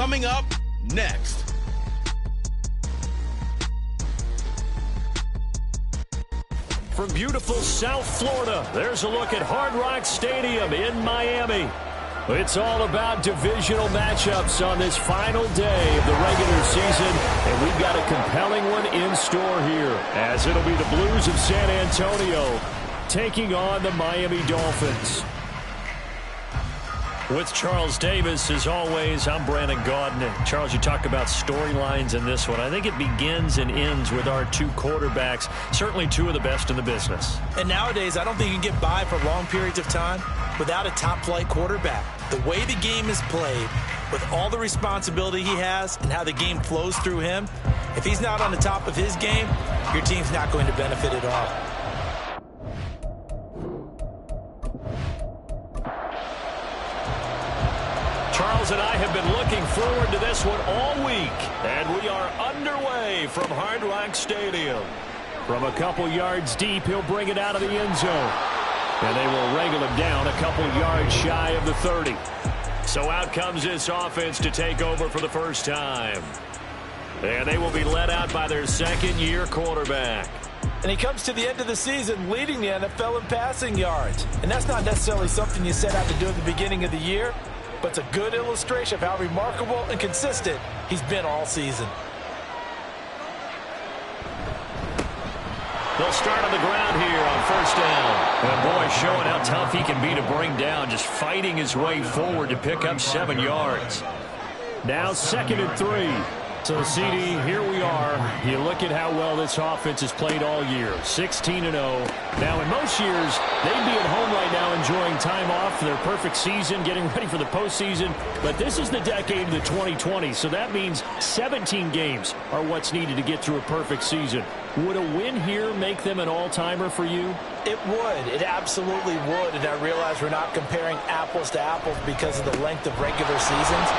coming up next. From beautiful South Florida, there's a look at Hard Rock Stadium in Miami. It's all about divisional matchups on this final day of the regular season, and we've got a compelling one in store here, as it'll be the Blues of San Antonio taking on the Miami Dolphins. With Charles Davis, as always, I'm Brandon Gaudin. And Charles, you talk about storylines in this one. I think it begins and ends with our two quarterbacks, certainly two of the best in the business. And nowadays, I don't think you can get by for long periods of time without a top-flight quarterback. The way the game is played, with all the responsibility he has and how the game flows through him, if he's not on the top of his game, your team's not going to benefit at all. Charles and I have been looking forward to this one all week, and we are underway from Hard Rock Stadium. From a couple yards deep, he'll bring it out of the end zone, and they will wrangle him down a couple yards shy of the 30. So out comes this offense to take over for the first time, and they will be led out by their second-year quarterback. And he comes to the end of the season leading the NFL in passing yards, and that's not necessarily something you set out to do at the beginning of the year, but it's a good illustration of how remarkable and consistent he's been all season. They'll start on the ground here on first down. And boy, showing how tough he can be to bring down, just fighting his way forward to pick up 7 yards. Now 2nd and 3. So, CD, here we are. You look at how well this offense has played all year, 16-0. Now, in most years, they'd be at home right now enjoying time off for their perfect season, getting ready for the postseason. But this is the decade of the 2020s, so that means 17 games are what's needed to get through a perfect season. Would a win here make them an all-timer for you? It would. It absolutely would. And I realize we're not comparing apples to apples because of the length of regular seasons.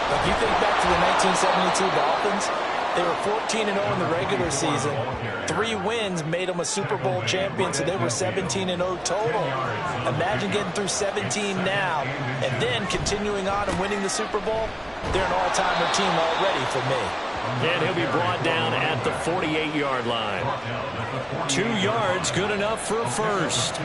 If you think back to the 1972 Dolphins, they were 14-0 in the regular season. 3 wins made them a Super Bowl champion, so they were 17-0 total. Imagine getting through 17 now and then continuing on and winning the Super Bowl. They're an all-timer team already for me. And he'll be brought down at the 48-yard line. 2 yards, good enough for a first.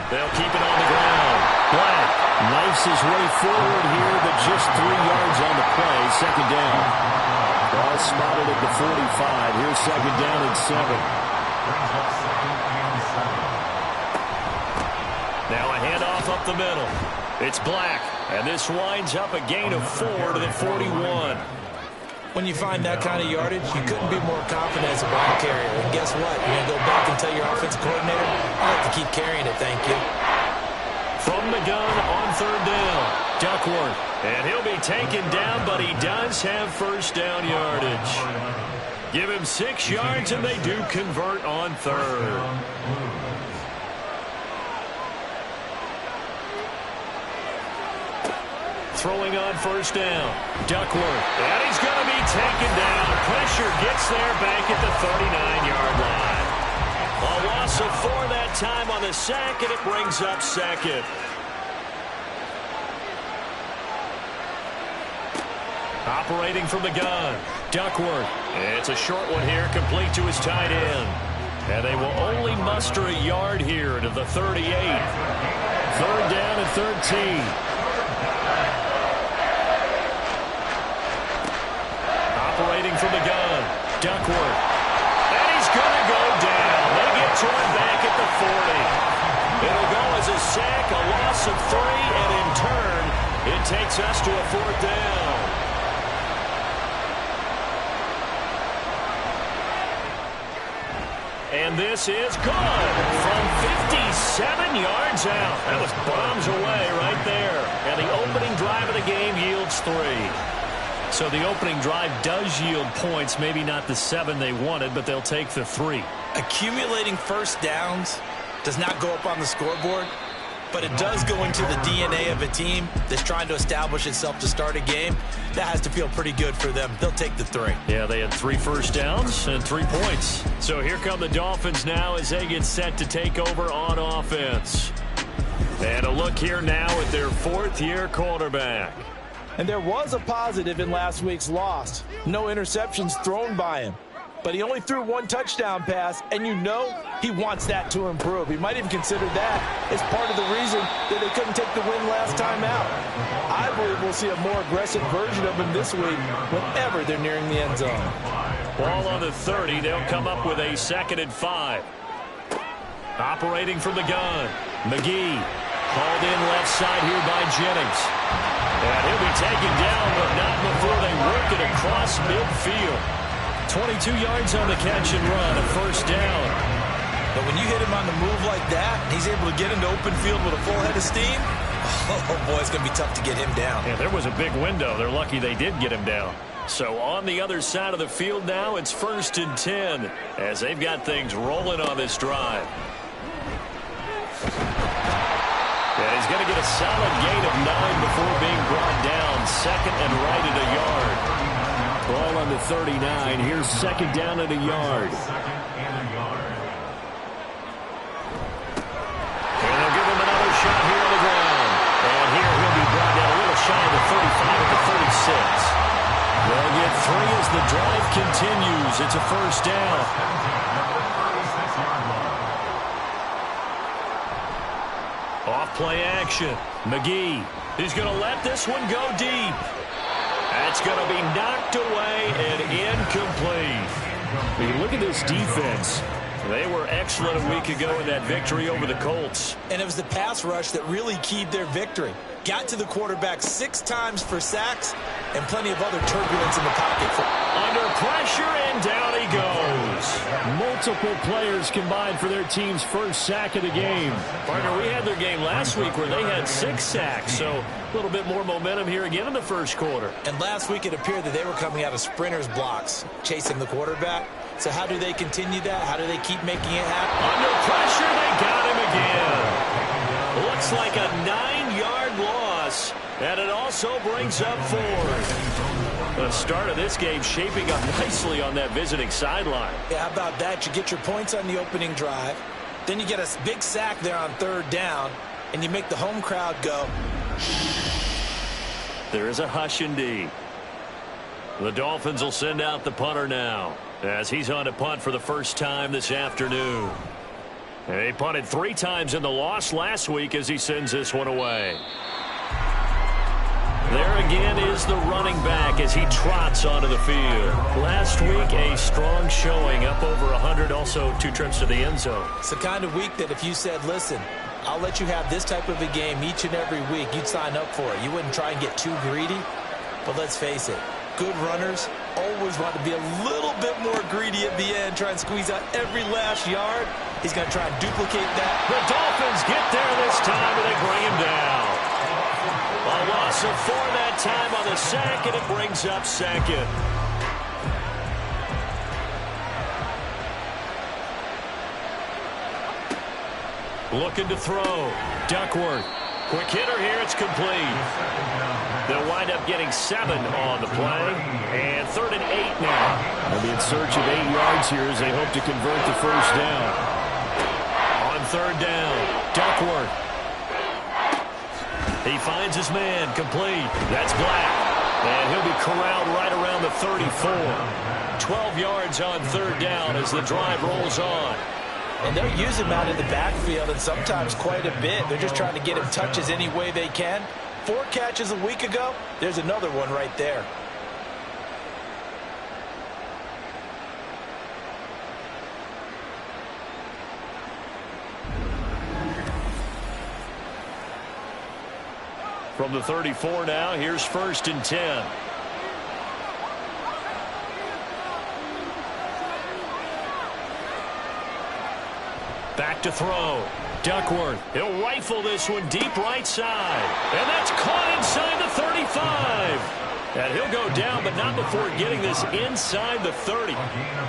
They'll keep it on the ground. Black knifes his way forward here, but just 3 yards on the play. 2nd down. Ball spotted at the 45. Here's 2nd down and 7. Now a handoff up the middle. It's Black, and this winds up a gain of 4 to the 41. When you find that kind of yardage, you couldn't be more confident as a ball carrier. And guess what? You're going to go back and tell your offensive coordinator, I like to keep carrying it, thank you. From the gun on 3rd down, Duckworth. And he'll be taken down, but he does have first down yardage. Give him 6 yards, and they do convert on 3rd. Throwing on first down, Duckworth, and he's going to be taken down. Pressure gets there back at the 39-yard line. A loss of 4 that time on the sack, and it brings up 2nd. Operating from the gun, Duckworth. It's a short one here, complete to his tight end. And they will only muster a yard here to the 38. 3rd down and 13. Operating from the gun, Duckworth. And he's going to go down. They get to him back at the 40. It'll go as a sack, a loss of 3, and in turn, it takes us to a 4th down. And this is good from 57 yards out. That was bombs away right there. And the opening drive of the game yields 3. So the opening drive does yield points, maybe not the 7 they wanted, but they'll take the 3. Accumulating first downs does not go up on the scoreboard, but it does go into the DNA of a team that's trying to establish itself to start a game. That has to feel pretty good for them. They'll take the 3. Yeah, they had 3 first downs and 3 points. So here come the Dolphins now as they get set to take over on offense. And a look here now at their fourth-year quarterback. And there was a positive in last week's loss. No interceptions thrown by him. But he only threw one touchdown pass, and you know he wants that to improve. He might even consider that as part of the reason that they couldn't take the win last time out. I believe we'll see a more aggressive version of him this week whenever they're nearing the end zone. Ball on the 30. They'll come up with a 2nd and 5. Operating from the gun. McGee hauled in left side here by Jennings. And he'll be taken down, but not before they work it across midfield. 22 yards on the catch and run, a 1st down. But when you hit him on the move like that, he's able to get into open field with a full head of steam, oh boy, it's going to be tough to get him down. Yeah, there was a big window. They're lucky they did get him down. So on the other side of the field now, it's 1st and 10 as they've got things rolling on this drive. And he's going to get a solid gain of 9 before being brought down. 2nd and right at a yard. Ball on the 39. Here's 2nd down at a yard. And they'll give him another shot here on the ground. And here he'll be brought down a little shy of the 35 at the 36. They'll get 3 as the drive continues. It's a 1st down. Off play action. McGee. He's going to let this one go deep. That's going to be knocked away and incomplete. I mean, look at this defense. They were excellent a week ago in that victory over the Colts. And it was the pass rush that really keyed their victory. Got to the quarterback 6 times for sacks and plenty of other turbulence in the pocket. Under pressure, and down he goes. Multiple players combined for their team's first sack of the game. Partner, we had their game last week where they had 6 sacks, so a little bit more momentum here again in the first quarter. And last week it appeared that they were coming out of sprinters blocks, chasing the quarterback. So how do they continue that? How do they keep making it happen? Under pressure, they got him again. Looks like a 9-yard loss, and it also brings up 4. The start of this game shaping up nicely on that visiting sideline. Yeah, how about that? You get your points on the opening drive, then you get a big sack there on 3rd down, and you make the home crowd go. There is a hush indeed. The Dolphins will send out the punter now as he's on to punt for the first time this afternoon. And he punted 3 times in the loss last week as he sends this one away. There again is the running back as he trots onto the field. Last week, a strong showing, up over 100, also 2 trips to the end zone. It's the kind of week that if you said, listen, I'll let you have this type of a game each and every week, you'd sign up for it. You wouldn't try and get too greedy. But let's face it, good runners always want to be a little bit more greedy at the end, try and squeeze out every last yard. He's going to try and duplicate that. The Dolphins get there this time, and they bring him down. A loss of 4 that time on the sack, and it brings up 2nd. Looking to throw. Duckworth. Quick hitter here. It's complete. They'll wind up getting 7 on the play. And 3rd and 8 now. They'll be in search of 8 yards here as they hope to convert the 1st down. On 3rd down, Duckworth. He finds his man, complete. That's Black. And he'll be corralled right around the 34. 12 yards on 3rd down as the drive rolls on. And they'll use him out in the backfield, and sometimes quite a bit. They're just trying to get him touches any way they can. 4 catches a week ago. There's another one right there. From the 34 now, here's 1st and 10. Back to throw. Duckworth. He'll rifle this one deep right side. And that's caught inside the 35. And he'll go down, but not before getting this inside the 30.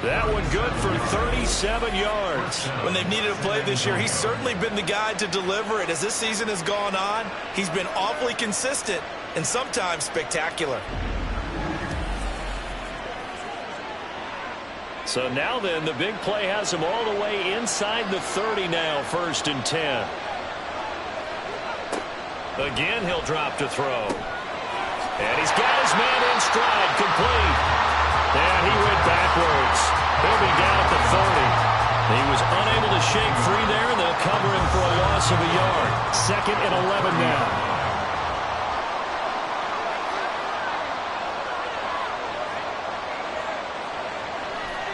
That one good for 37 yards. When they've needed a play this year, he's certainly been the guy to deliver it. As this season has gone on, he's been awfully consistent and sometimes spectacular. So now then, the big play has him all the way inside the 30 now, 1st and 10. Again, he'll drop to throw. And he's got his man in stride, complete. And he went backwards. He'll be down at the 30. He was unable to shake free there, and they'll cover him for a loss of a yard. 2nd and 11 now.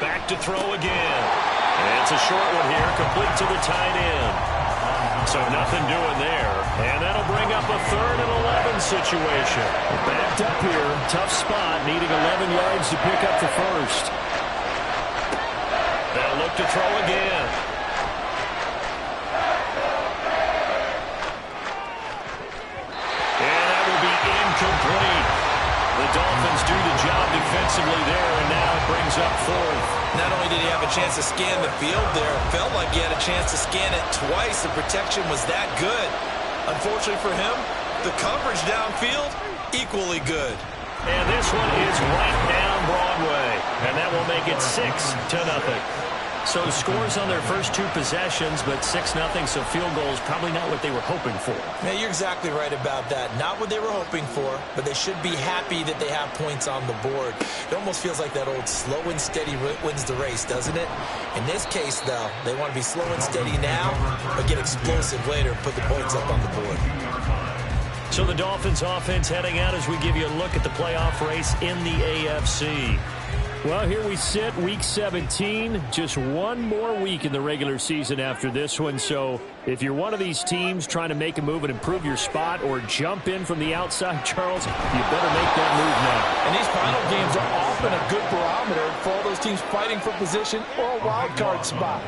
Back to throw again. And it's a short one here, complete to the tight end. So nothing doing there. And that'll bring up a 3rd and 11 situation. Backed up here, tough spot, needing 11 yards to pick up the first. They'll look to throw again. And that will be incomplete. The Dolphins do the job defensively there, and now it brings up 4th. Not only did he have a chance to scan the field there, it felt like he had a chance to scan it twice. The protection was that good. Unfortunately for him, the coverage downfield, equally good. And this one is right down Broadway. And that will make it 6-0. So scores on their first 2 possessions, but 6-0, so field goals probably not what they were hoping for. Yeah, you're exactly right about that. Not what they were hoping for, but they should be happy that they have points on the board. It almost feels like that old slow and steady wins the race, doesn't it? In this case, though, they want to be slow and steady now, but get explosive later and put the points up on the board. So the Dolphins offense heading out as we give you a look at the playoff race in the AFC. Well, here we sit, Week 17. Just one more week in the regular season after this one. So if you're one of these teams trying to make a move and improve your spot or jump in from the outside, Charles, you better make that move now. And these final games are often a good barometer for all those teams fighting for position or a wild card spot.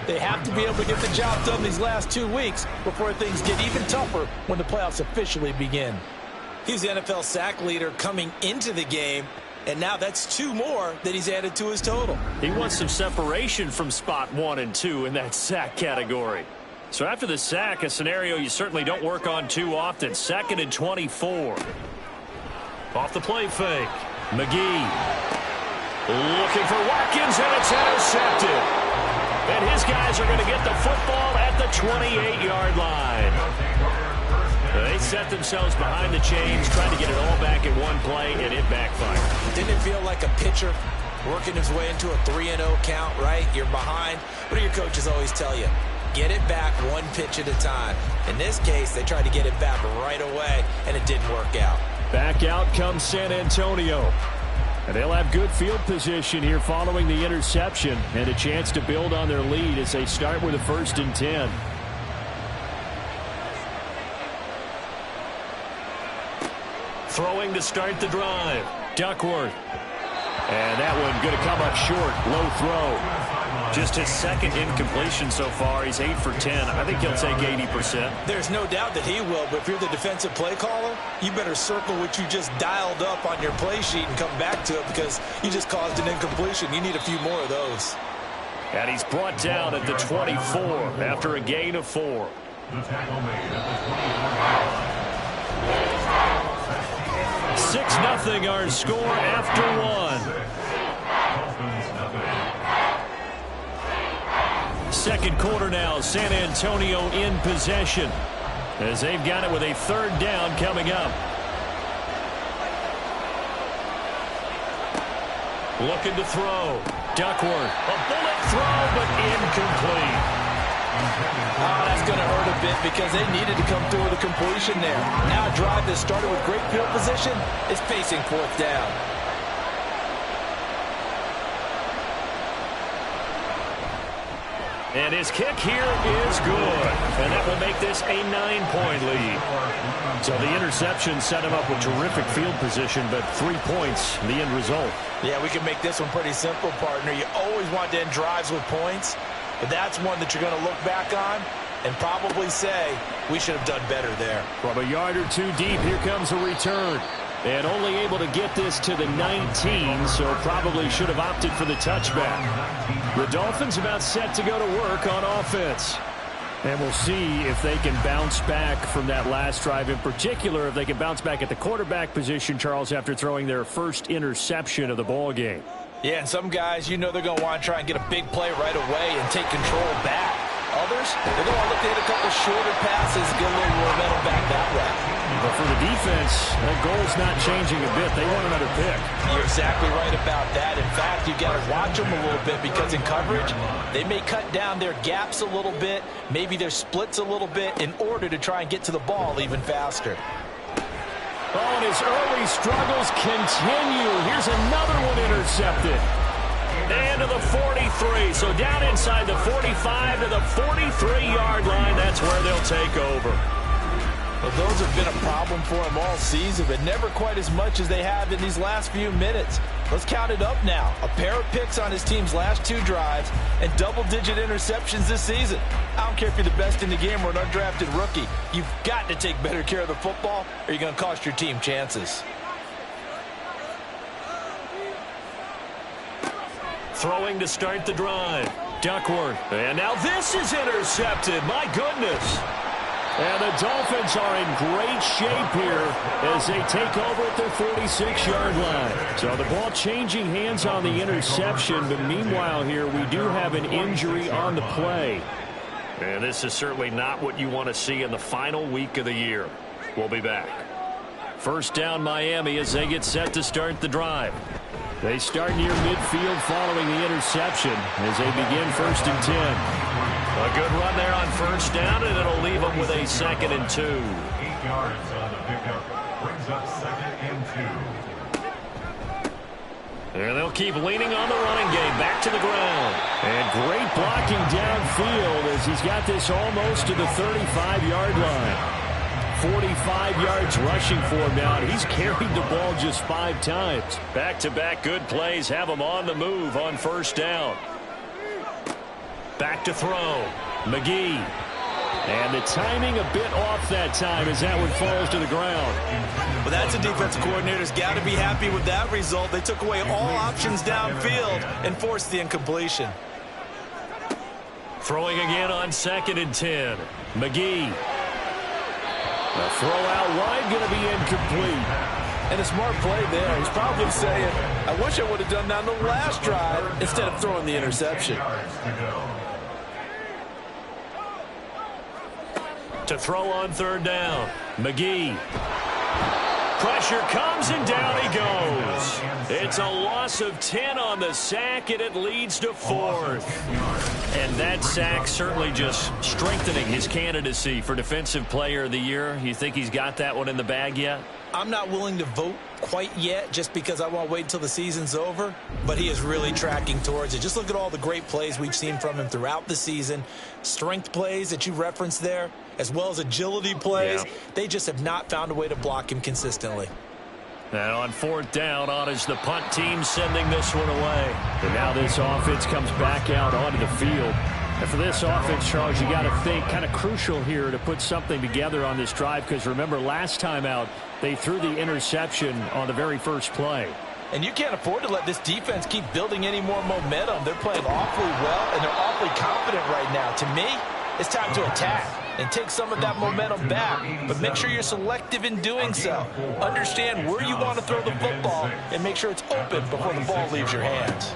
They have to be able to get the job done these last 2 weeks before things get even tougher when the playoffs officially begin. He's the NFL sack leader coming into the game. And now that's 2 more that he's added to his total. He wants some separation from spot 1 and 2 in that sack category. So after the sack, a scenario you certainly don't work on too often. 2nd and 24. Off the play fake. McGee looking for Watkins, and it's intercepted. And his guys are going to get the football at the 28-yard line. They set themselves behind the chains, trying to get it all back in one play, and it backfired. Didn't it feel like a pitcher working his way into a 3-0 count, right? You're behind. What do your coaches always tell you? Get it back 1 pitch at a time. In this case, they tried to get it back right away, and it didn't work out. Back out comes San Antonio. And they'll have good field position here following the interception and a chance to build on their lead as they start with a 1st and 10. Throwing to start the drive. Duckworth. And that one going to come up short. Low throw. Just his 2nd incompletion so far. He's 8 for 10. I think he'll take 80%. There's no doubt that he will, but if you're the defensive play caller, you better circle what you just dialed up on your play sheet and come back to it because you just caused an incompletion. You need a few more of those. And he's brought down at the 24 after a gain of 4. 6-0 our score after 1. Second quarter now, San Antonio in possession as they've got it with a 3rd down coming up. Looking to throw. Duckworth. A bullet throw, but incomplete. Oh, that's going to hurt a bit because they needed to come through with a completion there. Now a drive that started with great field position is facing 4th down. And his kick here is good. And that will make this a 9-point lead. So the interception set him up with terrific field position, but 3 points, the end result. Yeah, we can make this one pretty simple, partner. You always want to end drives with points. But that's one that you're going to look back on and probably say, we should have done better there. From a yard or 2 deep, here comes a return. And only able to get this to the 19, so probably should have opted for the touchback. The Dolphins about set to go to work on offense. And we'll see if they can bounce back from that last drive. In particular, if they can bounce back at the quarterback position, Charles, after throwing their first interception of the ball game. Yeah, and some guys, you know they're going to want to try and get a big play right away and take control back. others, they're going to look to hit a couple shorter passes, get a little momentum back that way. But for the defense, that goal's not changing a bit. They want another pick. You're exactly right about that. In fact, you've got to watch them a little bit because in coverage, they may cut down their gaps a little bit, maybe their splits a little bit in order to try and get to the ball even faster. Oh, and his early struggles continue. Here's another one intercepted. And to the 43. So down inside the 45 to the 43-yard line. That's where they'll take over. Well, those have been a problem for him all season, but never quite as much as they have in these last few minutes. Let's count it up now. A pair of picks on his team's last 2 drives and double-digit interceptions this season. I don't care if you're the best in the game or an undrafted rookie. You've got to take better care of the football or you're going to cost your team chances. Throwing to start the drive. Duckworth. And now this is intercepted. My goodness. And the Dolphins are in great shape here as they take over at their 46-yard line. So the ball changing hands on the interception, but meanwhile here we do have an injury on the play. And this is certainly not what you want to see in the final week of the year. We'll be back. First down Miami as they get set to start the drive. They start near midfield following the interception as they begin 1st and 10. A good run there on first down, and it'll leave them with a 2nd and 2. 8 yards on the pickup brings up 2nd and 2. And they'll keep leaning on the running game back to the ground. And great blocking downfield as he's got this almost to the 35-yard line. 45 yards rushing for him now, and he's carried the ball just 5 times. Back-to-back good plays have him on the move on first down. Back to throw. McGee. And the timing a bit off that time as that one falls to the ground. Well, that's a defensive coordinator's got to be happy with that result. They took away all options downfield and forced the incompletion. Throwing again on 2nd and 10. McGee. The throw out wide going to be incomplete. And a smart play there. He's probably saying, I wish I would have done that on the last drive instead of throwing the interception. To throw on 3rd down. McGee. Pressure comes and down he goes. It's a loss of 10 on the sack, and it leads to 4th. And that sack certainly just strengthening his candidacy for Defensive Player of the Year. You think he's got that one in the bag yet? I'm not willing to vote quite yet just because I want to wait until the season's over, but he is really tracking towards it. Just look at all the great plays we've seen from him throughout the season. Strength plays that you referenced there, as well as agility plays. Yeah. They just have not found a way to block him consistently. And on 4th down, on is the punt team sending this one away. And now this offense comes back out onto the field. And for this offense, Charles, you got to think kind of crucial here to put something together on this drive, because remember last time out they threw the interception on the very first play. And you can't afford to let this defense keep building any more momentum. They're playing awfully well, and they're awfully confident right now. To me, it's time to attack and take some of that momentum back, but make sure you're selective in doing so. Understand where you want to throw the football and make sure it's open before the ball leaves your hands.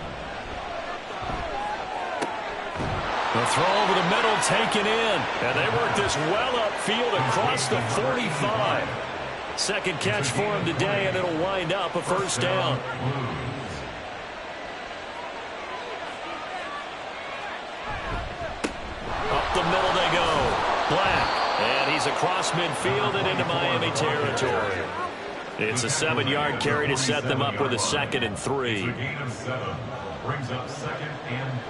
The throw over the middle taken in, and they work this well upfield across the 45. Second catch for him today, and it'll wind up a 1st down. Up the middle they go. Black, and he's across midfield and into Miami territory. It's a 7-yard carry to set them up with a 2nd and 3. It's a gain of 7. Brings up 2nd and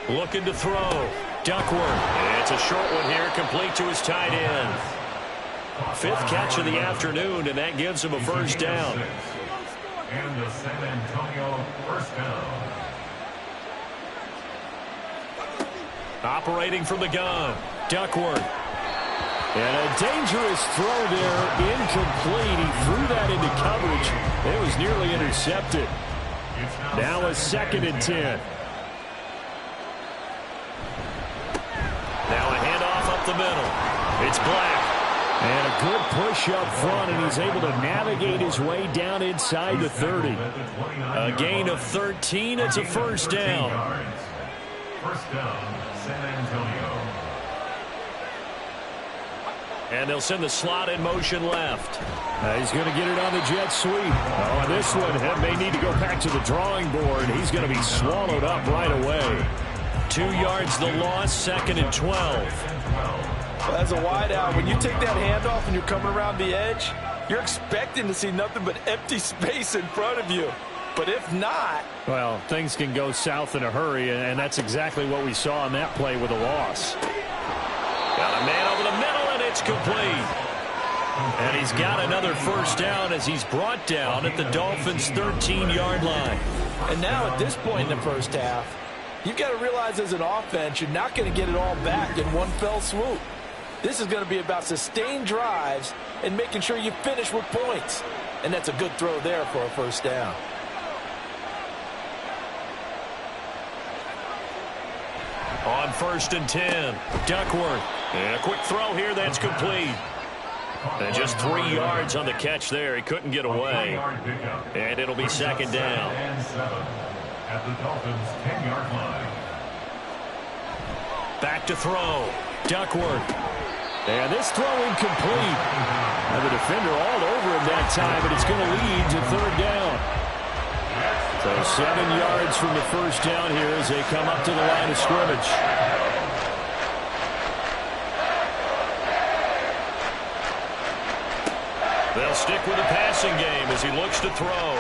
3. Looking to throw. Duckworth. It's a short one here, complete to his tight end. 5th catch of the afternoon, and that gives him a 1st down. And the San Antonio 1st down. Operating from the gun. Duckworth. And a dangerous throw there, incomplete. He threw that into coverage. It was nearly intercepted. Now a 2nd and 10. Now a handoff up the middle. It's Black. And a good push up front, and he's able to navigate his way down inside the 30. A gain of 13. It's a 1st down. 1st down. San Antonio. And they'll send the slot in motion left. He's going to get it on the jet sweep. Oh, and this one may need to go back to the drawing board. He's going to be swallowed up right away. 2 yards the loss, 2nd and 12. Well, as a wideout, when you take that handoff and you're coming around the edge, you're expecting to see nothing but empty space in front of you. But if not... Well, things can go south in a hurry, and that's exactly what we saw on that play with a loss. Got a man over the middle, and it's complete. And he's got another first down as he's brought down at the Dolphins' 13-yard line. And now at this point in the first half, you've got to realize as an offense, you're not going to get it all back in one fell swoop. This is going to be about sustained drives and making sure you finish with points. And that's a good throw there for a first down. On 1st and 10, Duckworth. And a quick throw here that's complete. And just 3 yards on the catch there. He couldn't get away. And it'll be 2nd down. At the Dolphins' 10-yard line. Back to throw. Duckworth. And this throw incomplete. And the defender all over him that time, but it's going to lead to 3rd down. So 7 yards from the first down here as they come up to the line of scrimmage. They'll stick with the passing game as he looks to throw.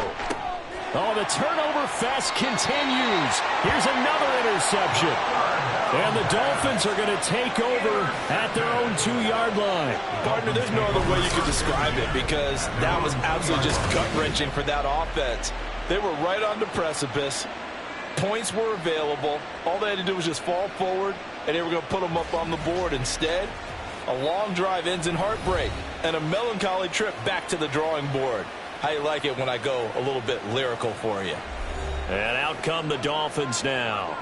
Oh, the turnover fest continues. Here's another interception. And the Dolphins are going to take over at their own 2-yard line. Partner, there's no other way you could describe it because that was absolutely just gut-wrenching for that offense. They were right on the precipice. Points were available. All they had to do was just fall forward, and they were going to put them up on the board. Instead, a long drive ends in heartbreak and a melancholy trip back to the drawing board. How you like it when I go a little bit lyrical for you? And out come the Dolphins now.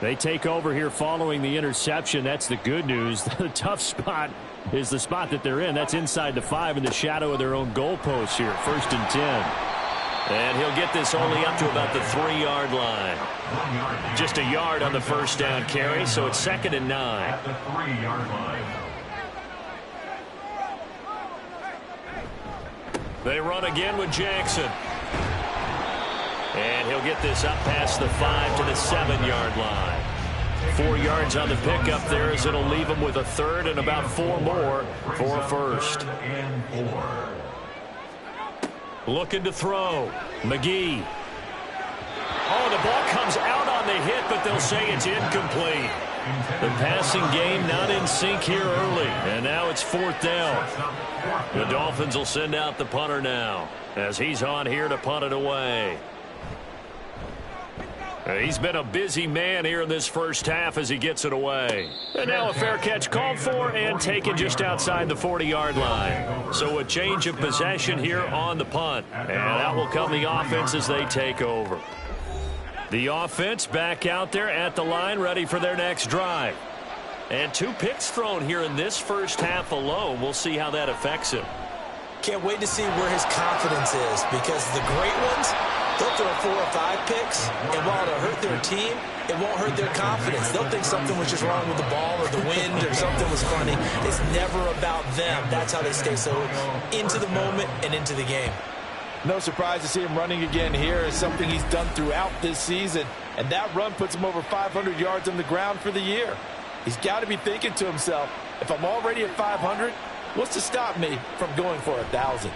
They take over here following the interception. That's the good news. The tough spot is the spot that they're in. That's inside the 5 in the shadow of their own goalpost here. 1st and 10. And he'll get this only up to about the 3-yard line. Just a yard on the first down carry, so it's 2nd and 9. At the 3-yard line. They run again with Jackson. And he'll get this up past the 5 to the 7-yard line. 4 yards on the pickup there as it'll leave him with a 3rd and about 4 more for a first. Looking to throw. McGee. Oh, the ball comes out on the hit, but they'll say it's incomplete. The passing game not in sync here early. And now it's 4th down. The Dolphins will send out the punter now as he's on here to punt it away. He's been a busy man here in this first half as he gets it away. And now a fair catch called for and taken just outside the 40-yard line. So a change of possession here on the punt. And out will come the offense as they take over. The offense back out there at the line ready for their next drive. And 2 picks thrown here in this first half alone. We'll see how that affects him. Can't wait to see where his confidence is because the great ones, they'll throw 4 or 5 picks, and while it'll hurt their team, it won't hurt their confidence. They'll think something was just wrong with the ball or the wind or something was funny. It's never about them. That's how they stay so into the moment and into the game. No surprise to see him running again here. Is something he's done throughout this season, and that run puts him over 500 yards on the ground for the year. He's got to be thinking to himself, if I'm already at 500, what's to stop me from going for 1,000?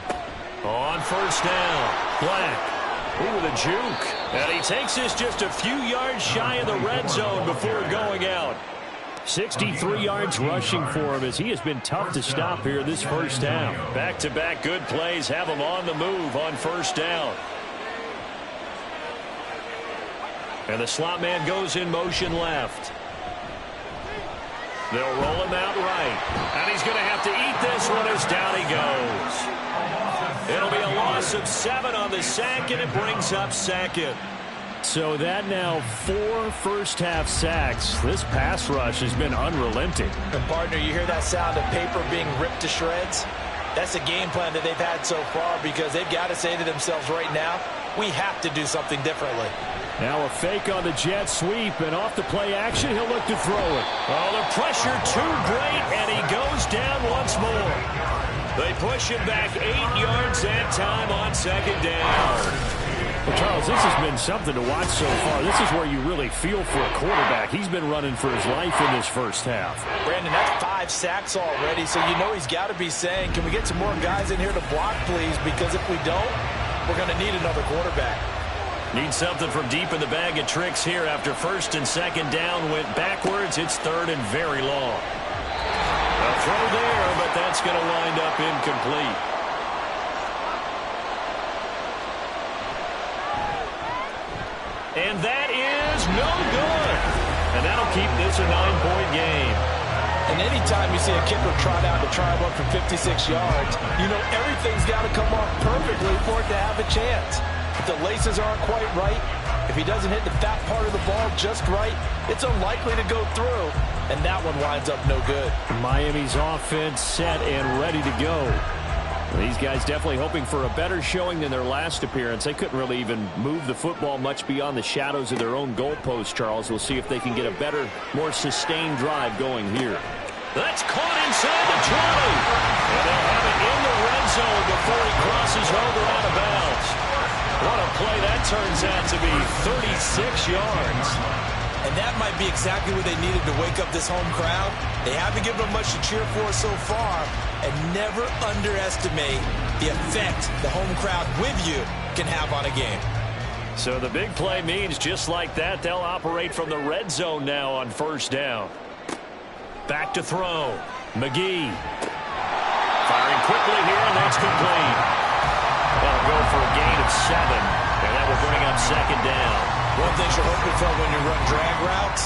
On first down, Black. Ooh, with a juke. And he takes this just a few yards shy of the red zone before going out. 63 yards rushing for him as he has been tough to stop here this first down. Back-to-back good plays have him on the move on first down. And the slot man goes in motion left. They'll roll him out right. And he's going to have to eat this one as down he goes. It'll be a loss of 7 on the sack, and it brings up 2nd. So that now 4 first-half sacks. This pass rush has been unrelenting. And, partner, you hear that sound of paper being ripped to shreds? That's the game plan that they've had so far because they've got to say to themselves right now, We have to do something differently. Now a fake on the jet sweep, and off the play action, he'll look to throw it. Oh, the pressure too great, and he goes down once more. They push him back 8 yards that time on second down. Well, Charles, this has been something to watch so far. This is where you really feel for a quarterback. He's been running for his life in this first half. Brandon, that's 5 sacks already, so you know he's got to be saying, can we get some more guys in here to block, please? Because if we don't, we're going to need another quarterback. Need something from deep in the bag of tricks here after first and second down went backwards. It's third and very long. A throw there, but that's going to wind up incomplete. And that is no good. And that'll keep this a 9-point game. And anytime you see a kicker trot out to try him up for 56 yards, you know everything's got to come off perfectly for it to have a chance. If the laces aren't quite right, if he doesn't hit the fat part of the ball just right, it's unlikely to go through. And that one winds up no good. Miami's offense set and ready to go. These guys definitely hoping for a better showing than their last appearance. They couldn't really even move the football much beyond the shadows of their own goalpost, Charles. We'll see if they can get a better, more sustained drive going here. That's caught inside the 20. And they'll have it in the red zone before he crosses over out of bounds. What a play that turns out to be, 36 yards. And that might be exactly what they needed to wake up this home crowd. They haven't given them much to cheer for so far. And never underestimate the effect the home crowd with you can have on a game. So the big play means just like that, they'll operate from the red zone now on first down. Back to throw. McGee. Firing quickly here, and that's complete. That'll go for a gain of 7, and that will bring up second down. One thing you're hoping for when you run drag routes,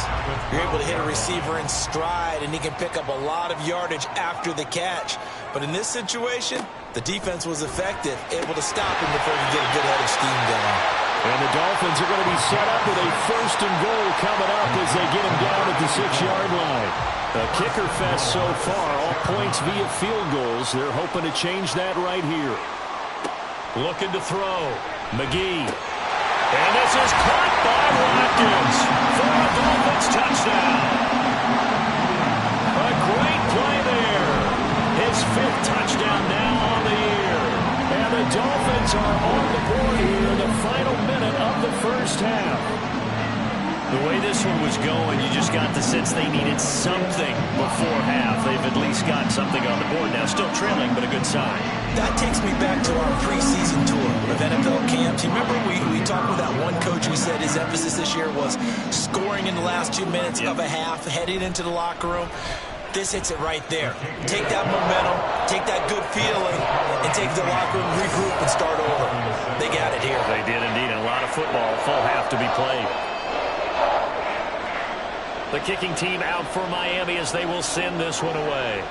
you're able to hit a receiver in stride, and he can pick up a lot of yardage after the catch. But in this situation, the defense was effective, able to stop him before he get a good head of steam going. And the Dolphins are going to be set up with a first and goal coming up as they get him down at the 6-yard line. A kicker fest so far, all points via field goals. They're hoping to change that right here. Looking to throw. McGee. And this is caught by Watkins for a Dolphins touchdown. A great play there. His 5th touchdown now on the year. And the Dolphins are on the board here in the final minute of the first half. The way this one was going, you just got the sense they needed something before half. They've at least got something on the board now. Still trailing, but a good sign. That takes me back to our preseason tour of NFL camps. You remember we talked with that one coach who said his emphasis this year was scoring in the last 2 minutes of a half, heading into the locker room. This hits it right there. Take that momentum, take that good feeling, and take the locker room, regroup, and start over. They got it here. They did indeed. A lot of football, full half to be played. The kicking team out for Miami as they will send this one away.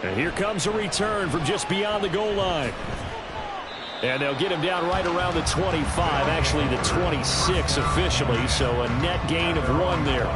And here comes a return from just beyond the goal line. And they'll get him down right around the 25, actually the 26 officially, so a net gain of 1 there.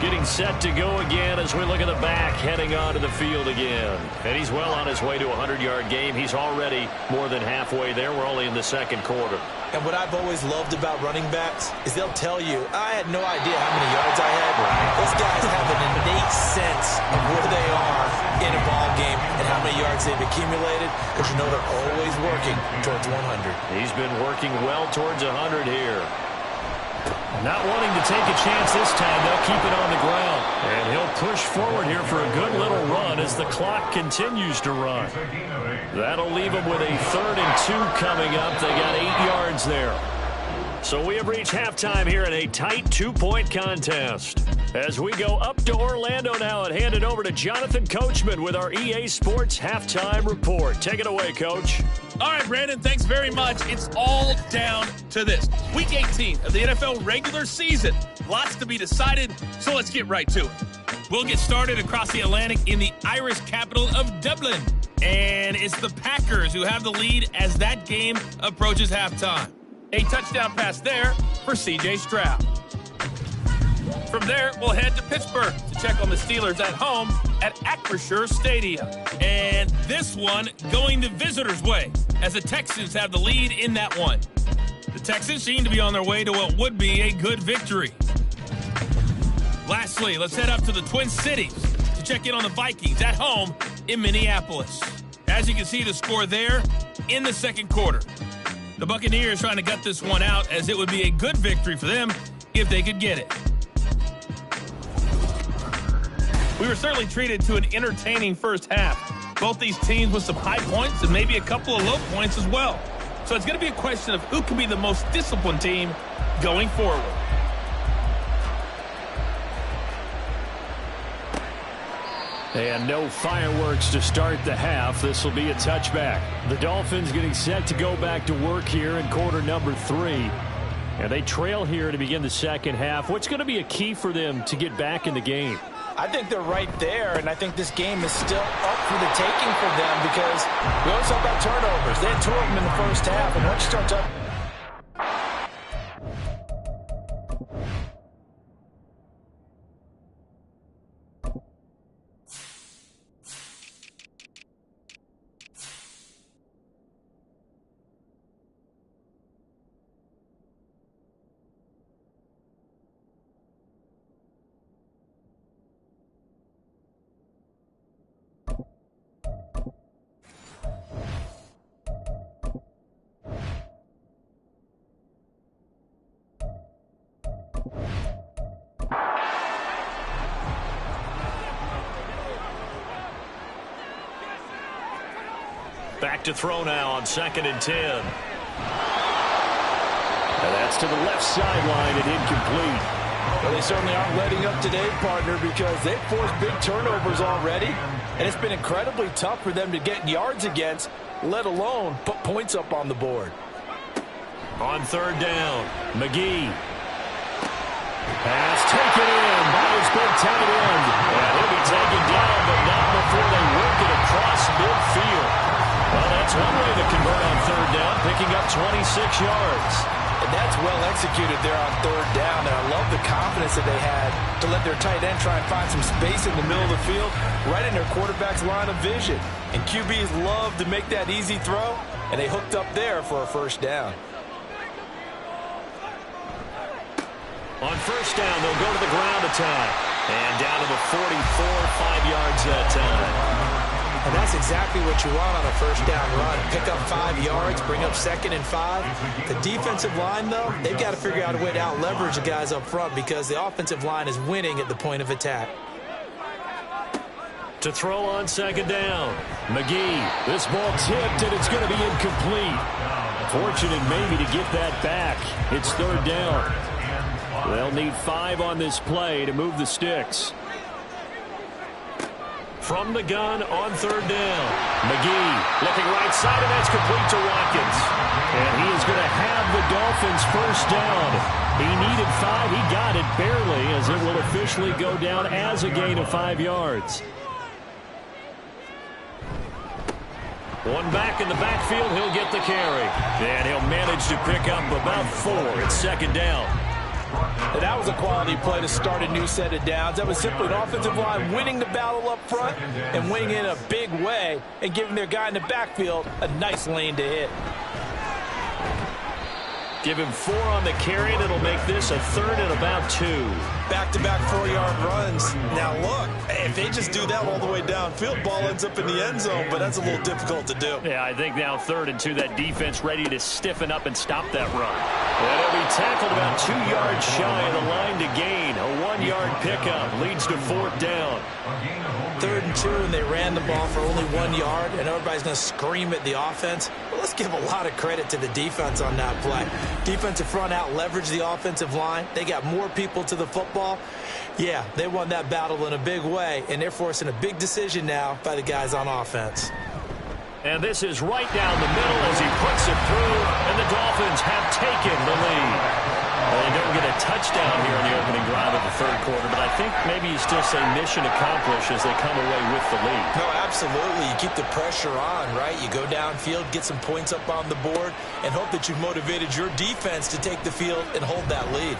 Getting set to go again as we look at the back, heading onto the field again. And he's well on his way to a 100-yard game. He's already more than halfway there. We're only in the second quarter. And what I've always loved about running backs is they'll tell you, I had no idea how many yards I had. Those guys have an innate sense of where they are in a ball game and how many yards they've accumulated, because you know they're always working towards 100. He's been working well towards 100 here. Not wanting to take a chance this time, they'll keep it on the ground. And he'll push forward here for a good little run as the clock continues to run. That'll leave them with a 3rd and 2 coming up. They got 8 yards there. So we have reached halftime here in a tight 2-point contest. As we go up to Orlando now and hand it over to Jonathan Coachman with our EA Sports Halftime Report. Take it away, Coach. All right, Brandon, thanks very much. It's all down to this. Week 18 of the NFL regular season. Lots to be decided, so let's get right to it. We'll get started across the Atlantic in the Irish capital of Dublin. And it's the Packers who have the lead as that game approaches halftime. A touchdown pass there for C.J. Stroud. From there, we'll head to Pittsburgh to check on the Steelers at home at Acrisure Stadium. And this one going the visitors' way as the Texans have the lead in that one. The Texans seem to be on their way to what would be a good victory. Lastly, let's head up to the Twin Cities to check in on the Vikings at home in Minneapolis. As you can see, the score there in the second quarter. The Buccaneers trying to gut this one out, as it would be a good victory for them if they could get it. We were certainly treated to an entertaining first half. Both these teams with some high points and maybe a couple of low points as well. So it's going to be a question of who can be the most disciplined team going forward. And no fireworks to start the half. This will be a touchback. The Dolphins getting set to go back to work here in quarter number 3. And they trail here to begin the second half. What's going to be a key for them to get back in the game? I think they're right there, and I think this game is still up for the taking for them because we always talk about turnovers. They had 2 of them in the first half, and once you start to... Back to throw now on 2nd and 10. And that's to the left sideline and incomplete. Well, they certainly aren't letting up today, partner, because they've forced big turnovers already, and it's been incredibly tough for them to get yards against, let alone put points up on the board. On 3rd down, McGee. Pass taken in by his big tight end. And he'll be taken down, but not before they work it across midfield. Well, that's one way to convert on 3rd down, picking up 26 yards. And that's well executed there on 3rd down, and I love the confidence that they had to let their tight end try and find some space in the middle of the field, right in their quarterback's line of vision. And QBs love to make that easy throw, and they hooked up there for a 1st down. On 1st down, they'll go to the ground attack. And down to the 44, 5 yards that time. And that's exactly what you want on a 1st down run. Pick up 5 yards, bring up 2nd and 5. The defensive line, though, they've got to figure out a way to out-leverage the guys up front because the offensive line is winning at the point of attack. To throw on 2nd down, McGee. This ball tipped, and it's going to be incomplete. Fortunate maybe to get that back. It's 3rd down. They'll need 5 on this play to move the sticks. From the gun on 3rd down. McGee looking right side, and that's complete to Watkins. And he is going to have the Dolphins 1st down. He needed 5. He got it barely, as it will officially go down as a gain of 5 yards. One back in the backfield, he'll get the carry. And he'll manage to pick up about 4 at 2nd down. And that was a quality play to start a new set of downs. That was simply an offensive line winning the battle up front and winning in a big way and giving their guy in the backfield a nice lane to hit. Give him 4 on the carry, and it'll make this a 3rd and about 2. Back-to-back 4-yard runs. Now, look, if they just do that all the way downfield, ball ends up in the end zone, but that's a little difficult to do. Yeah, I think now 3rd and 2, that defense ready to stiffen up and stop that run. And it'll be tackled about 2 yards shy of the line to gain. A 1-yard pickup leads to 4th down. 3rd and 2, and they ran the ball for only 1 yard, and everybody's going to scream at the offense. Well, let's give a lot of credit to the defense on that play. Defensive front out leveraged the offensive line. They got more people to the football. Yeah, they won that battle in a big way, and they're forcing a big decision now by the guys on offense. And this is right down the middle as he puts it through, and the Dolphins have taken the lead. Well, they don't get a touchdown here in the opening drive of the 3rd quarter, but I think maybe you still say mission accomplished as they come away with the lead. No, absolutely. You keep the pressure on, right? You go downfield, get some points up on the board, and hope that you've motivated your defense to take the field and hold that lead.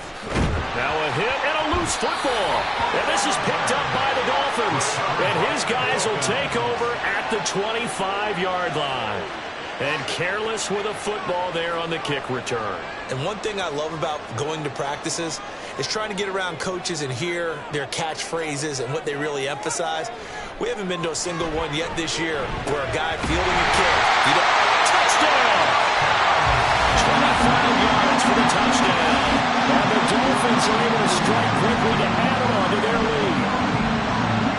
Now a hit and a loose football. And this is picked up by the Dolphins. And his guys will take over at the 25-yard line. And careless with a football there on the kick return. And one thing I love about going to practices is trying to get around coaches and hear their catchphrases and what they really emphasize. We haven't been to a single one yet this year where a guy fielding a kick, touchdown! 25 yards for the touchdown. And the Dolphins are able to strike quickly to add on to their lead.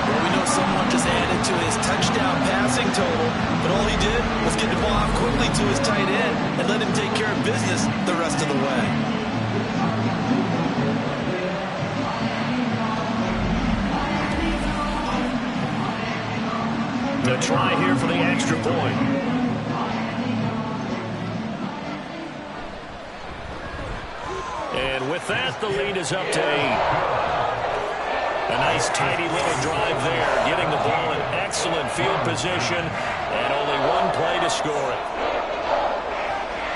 Well, we know someone just added to his touchdown passing total, but all he did was get the ball out quickly to his tight end and let him take care of business the rest of the way. The try here for the extra point. And with that, the lead is up to 8. A nice tidy little drive there, getting the ball in excellent field position, and only one play to score it.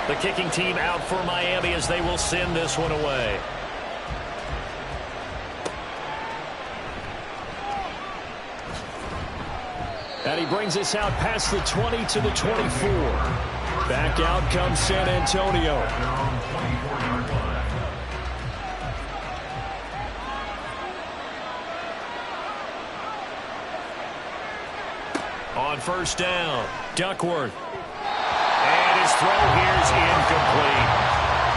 The kicking team out for Miami as they will send this one away. And he brings us out past the 20 to the 24. Back out comes San Antonio. On first down, Duckworth. And his throw here is incomplete.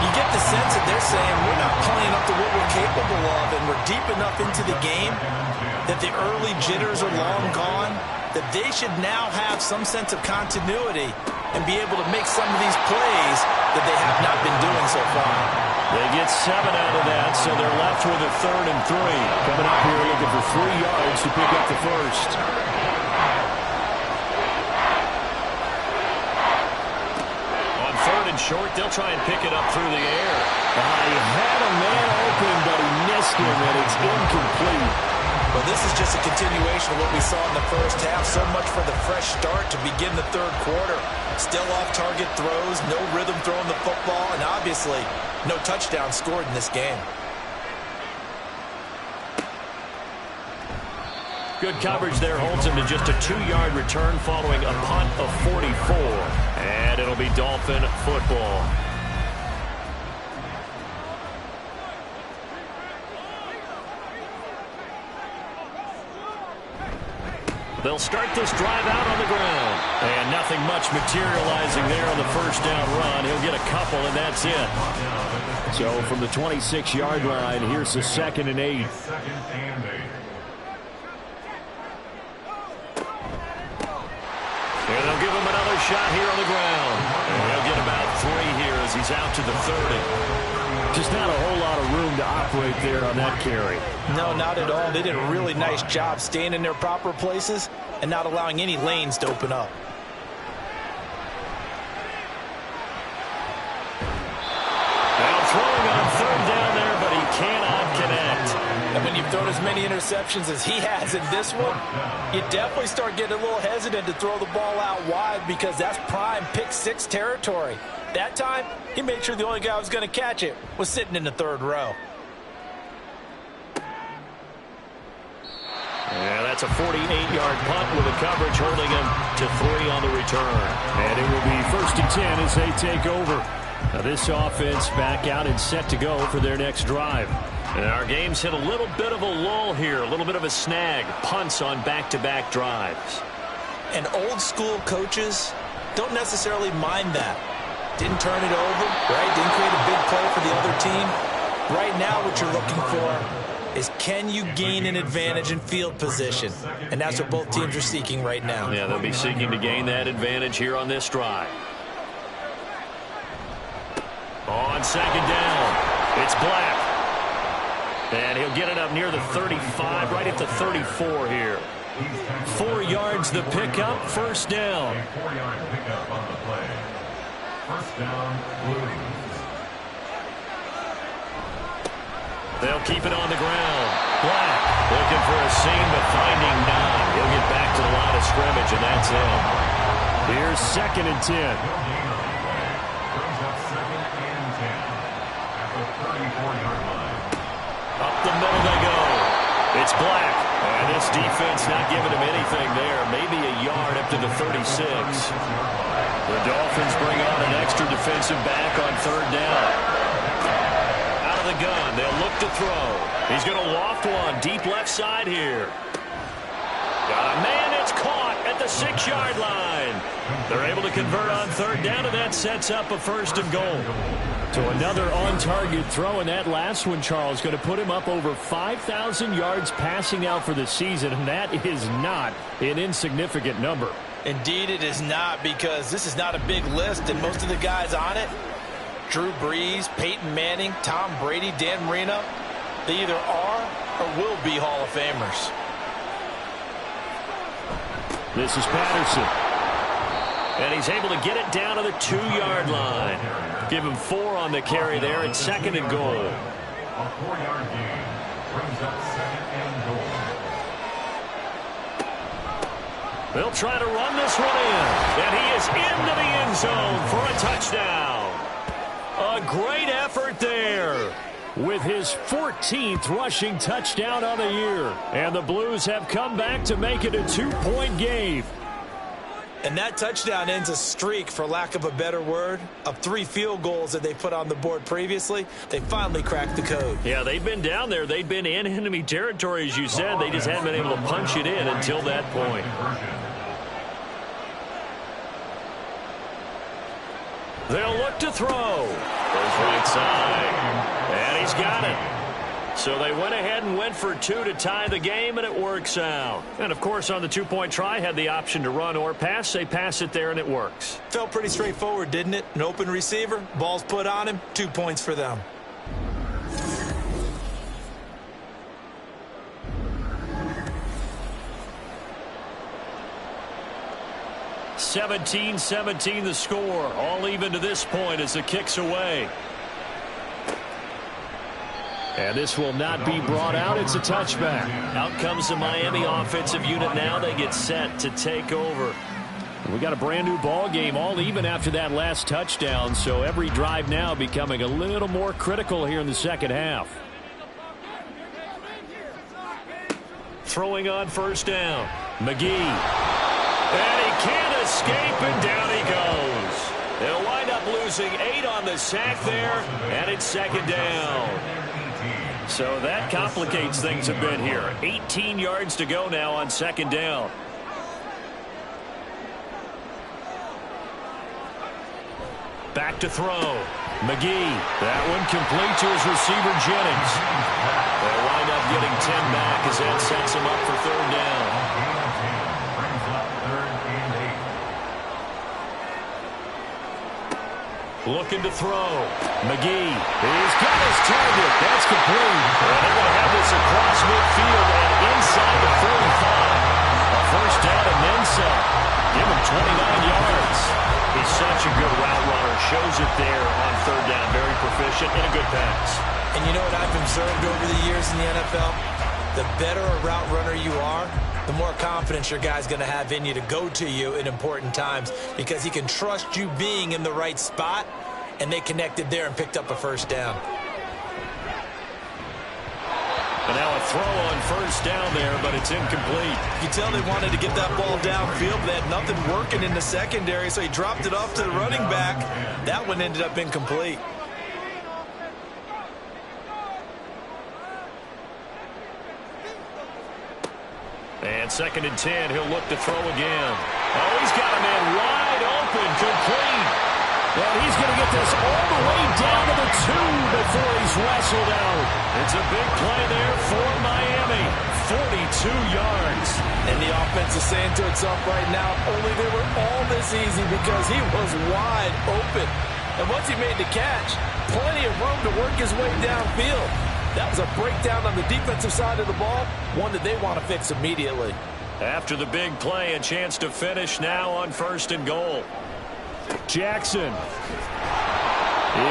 You get the sense that they're saying we're not playing up to what we're capable of, and we're deep enough into the game that the early jitters are long gone, that they should now have some sense of continuity and be able to make some of these plays that they have not been doing so far. They get 7 out of that, so they're left with a 3rd and 3. Coming up here looking for 3 yards to pick up the first. On 3rd and short, they'll try and pick it up through the air. He had a man open, but he missed him, and it's incomplete. Well, this is just a continuation of what we saw in the first half. So much for the fresh start to begin the 3rd quarter. Still off-target throws, no rhythm throwing the football, and obviously no touchdown scored in this game. Good coverage there holds him to just a 2-yard return following a punt of 44. And it'll be Dolphin football. They'll start this drive out on the ground. And nothing much materializing there on the first down run. He'll get a couple, and that's it. So from the 26-yard line, here's the 2nd and 8. And they'll give him another shot here on the ground. And he'll get about 3 here as he's out to the 30. Just not a whole lot of room to operate there on that carry. No, not at all. They did a really nice job staying in their proper places and not allowing any lanes to open up. Now throwing on 3rd down there, but he cannot connect. And when you've thrown as many interceptions as he has in this one, you definitely start getting a little hesitant to throw the ball out wide because that's prime pick 6 territory. That time, he made sure the only guy who was going to catch it was sitting in the 3rd row. Yeah, that's a 48-yard punt with a coverage holding him to 3 on the return. And it will be 1st and 10 as they take over. Now this offense back out and set to go for their next drive. And our game's hit a little bit of a lull here, a little bit of a snag. Punts on back-to-back drives. And old-school coaches don't necessarily mind that. Didn't turn it over, right? Didn't create a big play for the other team. Right now what you're looking for is can you gain an advantage in field position? And that's what both teams are seeking right now. Yeah, they'll be seeking to gain that advantage here on this drive. On 2nd down, it's Black. And he'll get it up near the 35, right at the 34 here. 4 yards the pickup, 1st down. 4-yard pickup on the play. 1st down, Blues. They'll keep it on the ground. Black looking for a seam, but finding none. He'll get back to the line of scrimmage, and that's it. Here's 2nd and 10. Brings up 2nd and 10 at the 34-yard line. Up the middle they go. It's Black. And this defense not giving him anything there. Maybe a yard up to the 36. The Dolphins bring on an extra defensive back on third down. Out of the gun, they'll look to throw. He's going to loft one deep left side here. Got a man, it's caught at the 6-yard line. They're able to convert on third down, and that sets up a 1st and goal. So another on-target throw, and that last one, Charles, going to put him up over 5,000 yards passing out for the season, and that is not an insignificant number. Indeed it is not, because this is not a big list, and most of the guys on it, Drew Brees, Peyton Manning, Tom Brady, Dan Marino, they either are or will be Hall of Famers. This is Patterson. And he's able to get it down to the 2-yard line. Give him 4 on the carry there. It's 2nd and goal. A 4-yard gain brings up 2nd and goal. They'll try to run this one in. And he is into the end zone for a touchdown. A great effort there with his 14th rushing touchdown on the year. And the Blues have come back to make it a 2-point game. And that touchdown ends a streak, for lack of a better word, of 3 field goals that they put on the board previously. They finally cracked the code. Yeah, they've been down there. They've been in enemy territory, as you said. They just hadn't been able to punch it in until that point. They'll look to throw. Goes right side. And he's got it. So they went ahead and went for 2 to tie the game, and it works out. And, of course, on the 2-point try, had the option to run or pass. They pass it there, and it works. Felt pretty straightforward, didn't it? An open receiver, ball's put on him, 2 points for them. (17-17) the score. All even to this point as the kick's away. And this will not be brought out. It's a touchback. Out comes the Miami offensive unit now. They get set to take over. We got a brand new ball game, all even after that last touchdown. So every drive now becoming a little more critical here in the second half. Throwing on 1st down. McGee. And he can't escape, and down he goes. They'll wind up losing 8 on the sack there, and it's 2nd down. So that complicates things a bit here. 18 yards to go now on 2nd down. Back to throw. McGee. That one complete to his receiver, Jennings. They'll wind up getting 10 back as that sets him up for 3rd down. Looking to throw. McGee. He's got his target. That's complete. And they're going to have this across midfield and inside the 45. A 1st down and then some. Give him 29 yards. He's such a good route runner. Shows it there on 3rd down. Very proficient and a good pass. And you know what I've observed over the years in the NFL? The better a route runner you are, the more confidence your guy's going to have in you to go to you in important times, because he can trust you being in the right spot, and they connected there and picked up a 1st down. And now a throw on 1st down there, but it's incomplete. You can tell they wanted to get that ball downfield, but they had nothing working in the secondary, so he dropped it off to the running back. That one ended up incomplete. And 2nd and 10, he'll look to throw again. Oh, he's got a man wide open, complete. And he's going to get this all the way down to the 2 before he's wrestled out. It's a big play there for Miami. 42 yards. And the offense is saying to itself right now, only they were all this easy because he was wide open. And once he made the catch, plenty of room to work his way downfield. That was a breakdown on the defensive side of the ball, one that they want to fix immediately. After the big play, a chance to finish now on 1st and goal. Jackson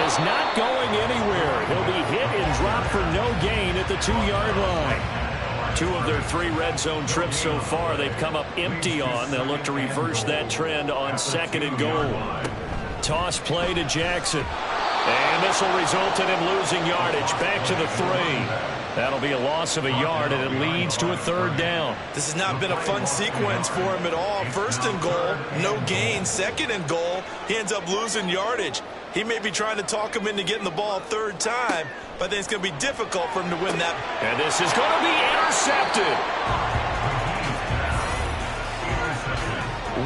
is not going anywhere. He'll be hit and dropped for no gain at the 2-yard line. 2 of their 3 red zone trips so far they've come up empty on. They'll look to reverse that trend on 2nd and goal. Toss play to Jackson. And this will result in him losing yardage. Back to the 3. That'll be a loss of a yard, and it leads to a third down. This has not been a fun sequence for him at all. First and goal, no gain. Second and goal, he ends up losing yardage. He may be trying to talk him into getting the ball third time, but I think it's going to be difficult for him to win that. And this is going to be intercepted.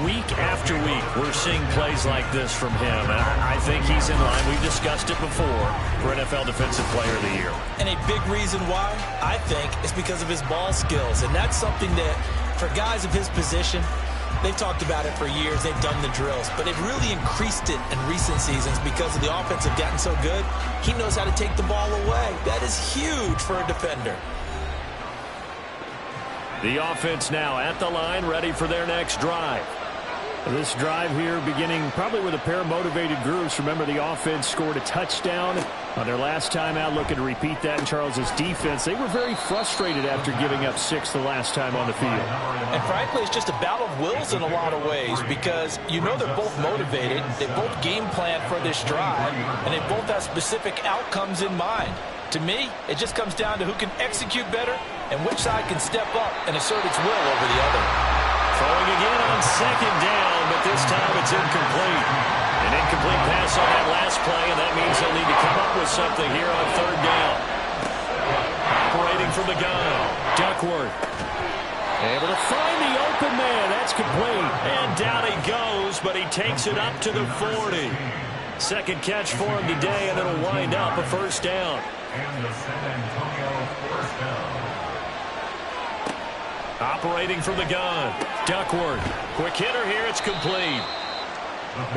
Week after week, we're seeing plays like this from him. And I think he's in line. We've discussed it before for NFL Defensive Player of the Year. And a big reason why, I think, is because of his ball skills. And that's something that, for guys of his position, they've talked about it for years. They've done the drills. But they've really increased it in recent seasons because of the offense have gotten so good. He knows how to take the ball away. That is huge for a defender. The offense now at the line, ready for their next drive. This drive here beginning probably with a pair of motivated groups. Remember, the offense scored a touchdown on their last time out, looking to repeat that in Charles's defense. They were very frustrated after giving up 6 the last time on the field. And frankly, it's just a battle of wills in a lot of ways because you know they're both motivated. They both game plan for this drive, and they both have specific outcomes in mind. To me, it just comes down to who can execute better and which side can step up and assert its will over the other. Throwing again on second down, but this time it's incomplete. An incomplete pass on that last play, and that means they'll need to come up with something here on third down. Operating from the gun, Duckworth. Able to find the open man. That's complete. And down he goes, but he takes it up to the 40. Second catch for him today, and it'll wind up a first down. And the San Antonio first down. Operating from the gun, Duckworth. Quick hitter here, it's complete.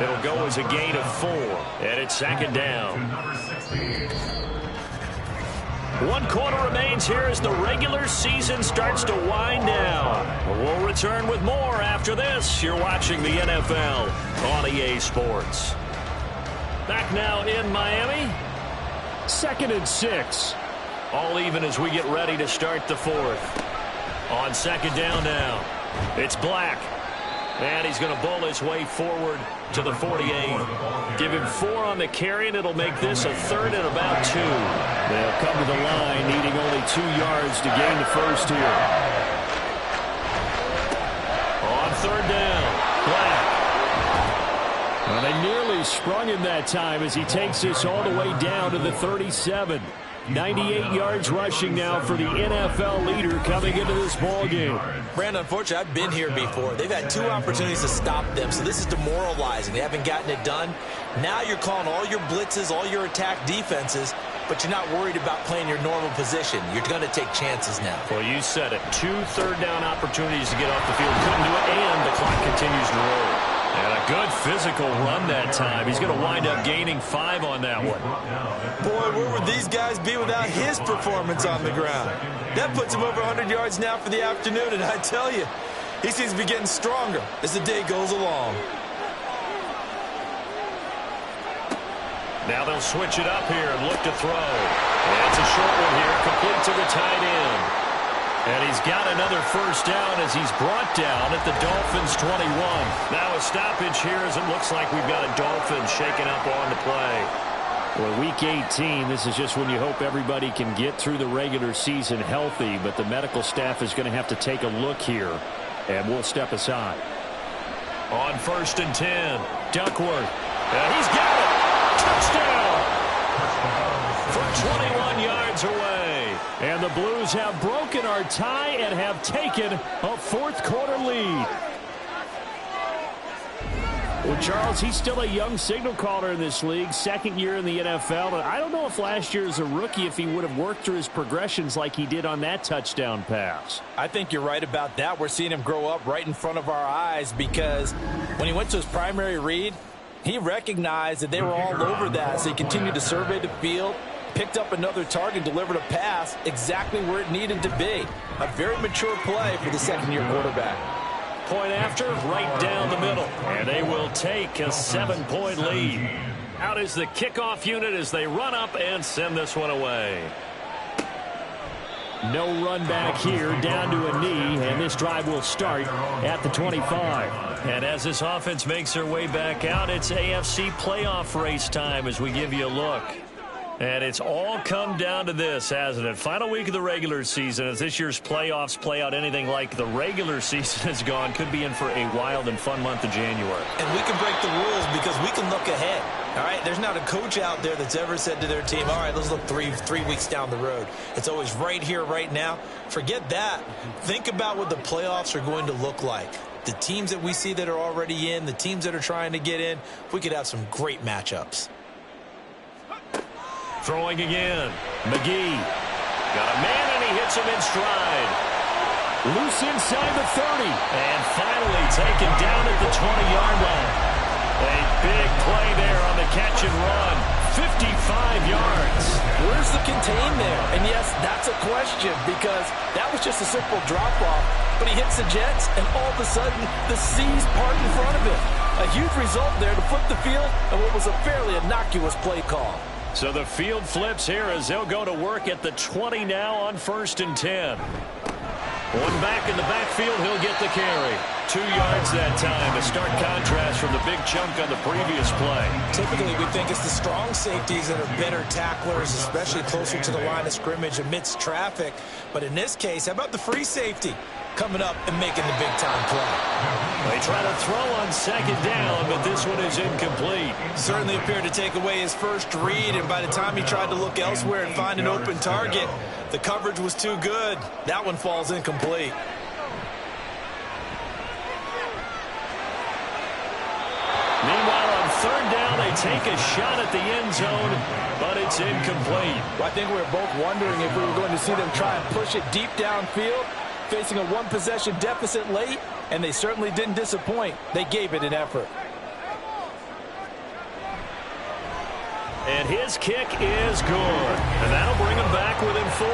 It'll go as a gain of 4, and it's second down. 1 quarter remains here as the regular season starts to wind down. We'll return with more after this. You're watching the NFL on EA Sports. Back now in Miami. 2nd and 6. All even as we get ready to start the 4th. On second down now, it's Black. And he's going to bowl his way forward to the 48. Give him 4 on the carry, and it'll make this a 3rd and about 2. They'll come to the line, needing only 2 yards to gain the first here. On third down, Black. Well, they nearly sprung him that time as he takes this all the way down to the 37. 98 yards rushing now for the NFL leader coming into this ball game. Brandon, unfortunately, I've been here before. They've had 2 opportunities to stop them, so this is demoralizing. They haven't gotten it done. Now you're calling all your blitzes, all your attack defenses, but you're not worried about playing your normal position. You're going to take chances now. Well, you said it. 2 third-down opportunities to get off the field. Couldn't do it, and the clock continues to roll. And a good physical run that time. He's going to wind up gaining 5 on that one. Boy, where would these guys be without his performance on the ground? That puts him over 100 yards now for the afternoon, and I tell you, he seems to be getting stronger as the day goes along. Now they'll switch it up here and look to throw. And it's a short one here, complete to the tight end. And he's got another first down as he's brought down at the Dolphins' 21. Now a stoppage here as it looks like we've got a Dolphins shaking up on the play. Well, Week 18, this is just when you hope everybody can get through the regular season healthy, but the medical staff is going to have to take a look here, and we'll step aside. On 1st and 10, Duckworth. And he's got it! Touchdown! For 21 yards away. And the Blues have broken our tie and have taken a 4th quarter lead. Well, Charles, he's still a young signal caller in this league, 2nd year in the NFL. And I don't know if last year as a rookie, if he would have worked through his progressions like he did on that touchdown pass. I think you're right about that. We're seeing him grow up right in front of our eyes because when he went to his primary read, he recognized that they were all over that. So he continued to survey the field, picked up another target, delivered a pass exactly where it needed to be. A very mature play for the 2nd-year quarterback. Point after, right down the middle. And they will take a 7-point lead. Out is the kickoff unit as they run up and send this one away. No run back here, down to a knee, and this drive will start at the 25. And as this offense makes their way back out, it's AFC playoff race time as we give you a look. And it's all come down to this, hasn't it? Final week of the regular season. As this year's playoffs play out anything like the regular season has gone, could be in for a wild and fun month of January. And we can break the rules because we can look ahead. All right, there's not a coach out there that's ever said to their team, all right, let's look three weeks down the road. It's always right here, right now. Forget that. Think about what the playoffs are going to look like. The teams that we see that are already in, the teams that are trying to get in, we could have some great matchups. Throwing again. McGee. Got a man, and he hits him in stride. Loose inside the 30. And finally taken down at the 20-yard line. A big play there on the catch and run. 55 yards. Where's the contain there? And yes, that's a question because that was just a simple drop-off. But he hits the Jets, and all of a sudden, the seas part in front of him. A huge result there to flip the field and what was a fairly innocuous play call. So the field flips here as they'll go to work at the 20 now on 1st and 10. One back in the backfield, he'll get the carry. 2 yards that time. A stark contrast from the big chunk on the previous play. Typically, we think it's the strong safeties that are better tacklers, especially closer to the line of scrimmage amidst traffic. But in this case, how about the free safety coming up and making the big-time play? They try to throw on 2nd down, but this one is incomplete. Certainly appeared to take away his first read, and by the time he tried to look elsewhere and find an open target, the coverage was too good. That one falls incomplete. Meanwhile, on 3rd down, they take a shot at the end zone, but it's incomplete. Well, I think we were both wondering if we were going to see them try and push it deep downfield, facing a one-possession deficit late, and they certainly didn't disappoint. They gave it an effort. And his kick is good, and that'll bring him back within 4.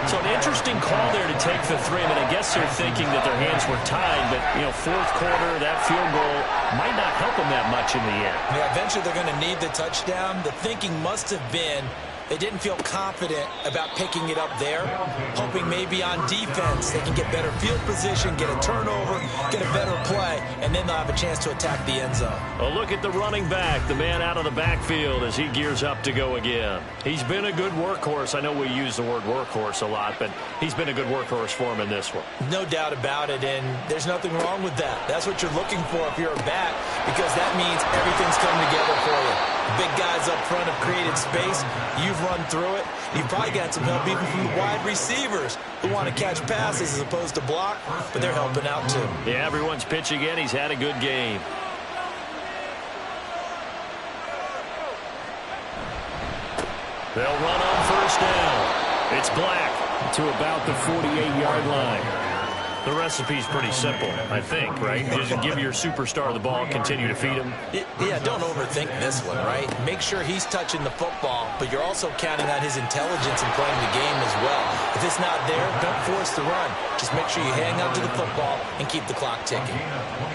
So an interesting call there to take the 3. I mean, I guess they're thinking that their hands were tied, but, 4th quarter, that field goal might not help them that much in the end. Yeah, eventually they're going to need the touchdown. The thinking must have been they didn't feel confident about picking it up there, hoping maybe on defense they can get better field position, get a turnover, get a better play, and then they'll have a chance to attack the end zone. A look at the running back, the man out of the backfield as he gears up to go again. He's been a good workhorse. I know we use the word workhorse a lot, but he's been a good workhorse for him in this one. No doubt about it, and there's nothing wrong with that. That's what you're looking for if you're a back, because that means everything's coming together for you. The big guys up front have created space. You've run through it. You've probably got some help even from the wide receivers who want to catch passes as opposed to block, but they're helping out too. Yeah, everyone's pitching in. He's had a good game. They'll run on 1st down. It's Black to about the 48-yard line. The recipe's pretty simple, I think, right? Just give your superstar the ball, continue to feed him. Yeah, don't overthink this one, right? Make sure he's touching the football, but you're also counting on his intelligence in playing the game as well. If it's not there, don't force the run. Just make sure you hang on to the football and keep the clock ticking.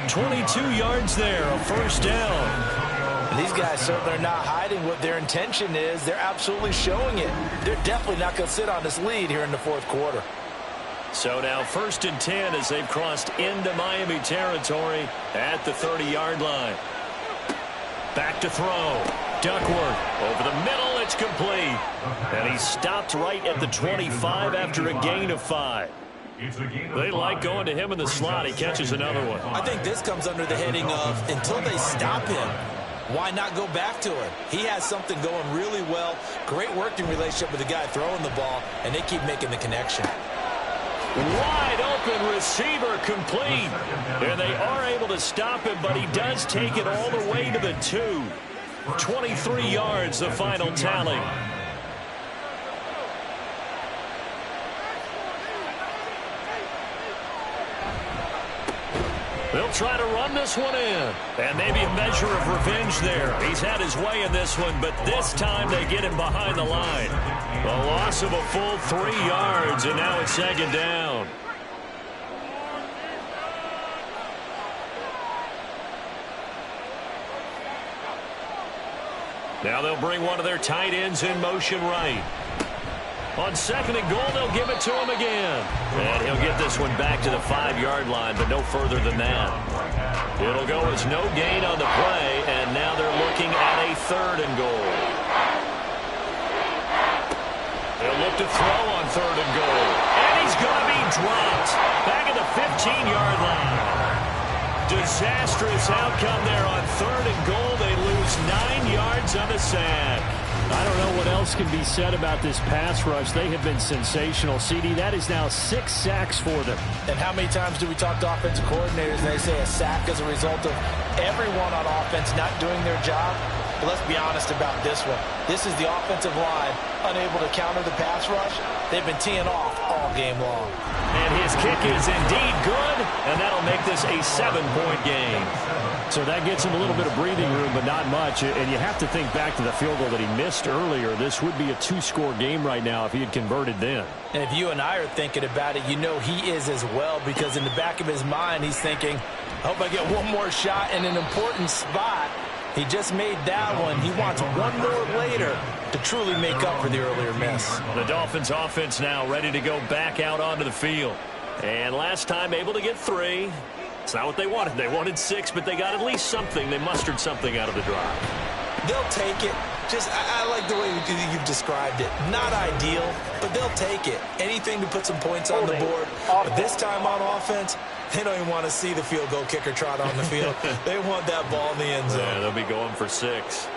22 yards there, a 1st down. And these guys certainly are not hiding what their intention is. They're absolutely showing it. They're definitely not going to sit on this lead here in the 4th quarter. So now 1st and 10 as they've crossed into Miami territory at the 30-yard line. Back to throw. Duckworth over the middle. It's complete. And he stopped right at the 25 after a gain of 5. They like going to him in the slot. He catches another one. I think this comes under the heading of until they stop him, why not go back to him? He has something going really well. Great working relationship with the guy throwing the ball, and they keep making the connection. Wide open receiver complete. And they are able to stop him, but he does take it all the way to the 2. 23 yards, the final tally. They'll try to run this one in. And maybe a measure of revenge there. He's had his way in this one, but this time they get him behind the line. A loss of a full 3 yards, and now it's 2nd down. Now they'll bring one of their tight ends in motion right. On 2nd and goal, they'll give it to him again. And he'll get this one back to the 5-yard line, but no further than that. It'll go as no gain on the play, and now they're looking at a 3rd and goal. to throw on 3rd and goal. And he's going to be dropped back at the 15-yard line. Disastrous outcome there on 3rd and goal. They lose 9 yards on the sack. I don't know what else can be said about this pass rush. They have been sensational. CD, that is now 6 sacks for them. And how many times do we talk to offensive coordinators and they say a sack as a result of everyone on offense not doing their job? But let's be honest about this one. This is the offensive line unable to counter the pass rush. They've been teeing off all game long. And his kick is indeed good, and that'll make this a 7-point game. So that gets him a little bit of breathing room, but not much. And you have to think back to the field goal that he missed earlier. This would be a 2-score game right now if he had converted then. And if you and I are thinking about it, you know he is as well, because in the back of his mind, he's thinking, I hope I get one more shot in an important spot. He just made that one. He wants one more later to truly make up for the earlier miss. The Dolphins offense now ready to go back out onto the field. And last time able to get 3. It's not what they wanted. They wanted 6, but they got at least something. They mustered something out of the drive. They'll take it. I like the way you've described it. Not ideal, but they'll take it. Anything to put some points on the board. But this time on offense, they don't even want to see the field goal kicker trot on the field. They want that ball in the end zone. Yeah, they'll be going for 6.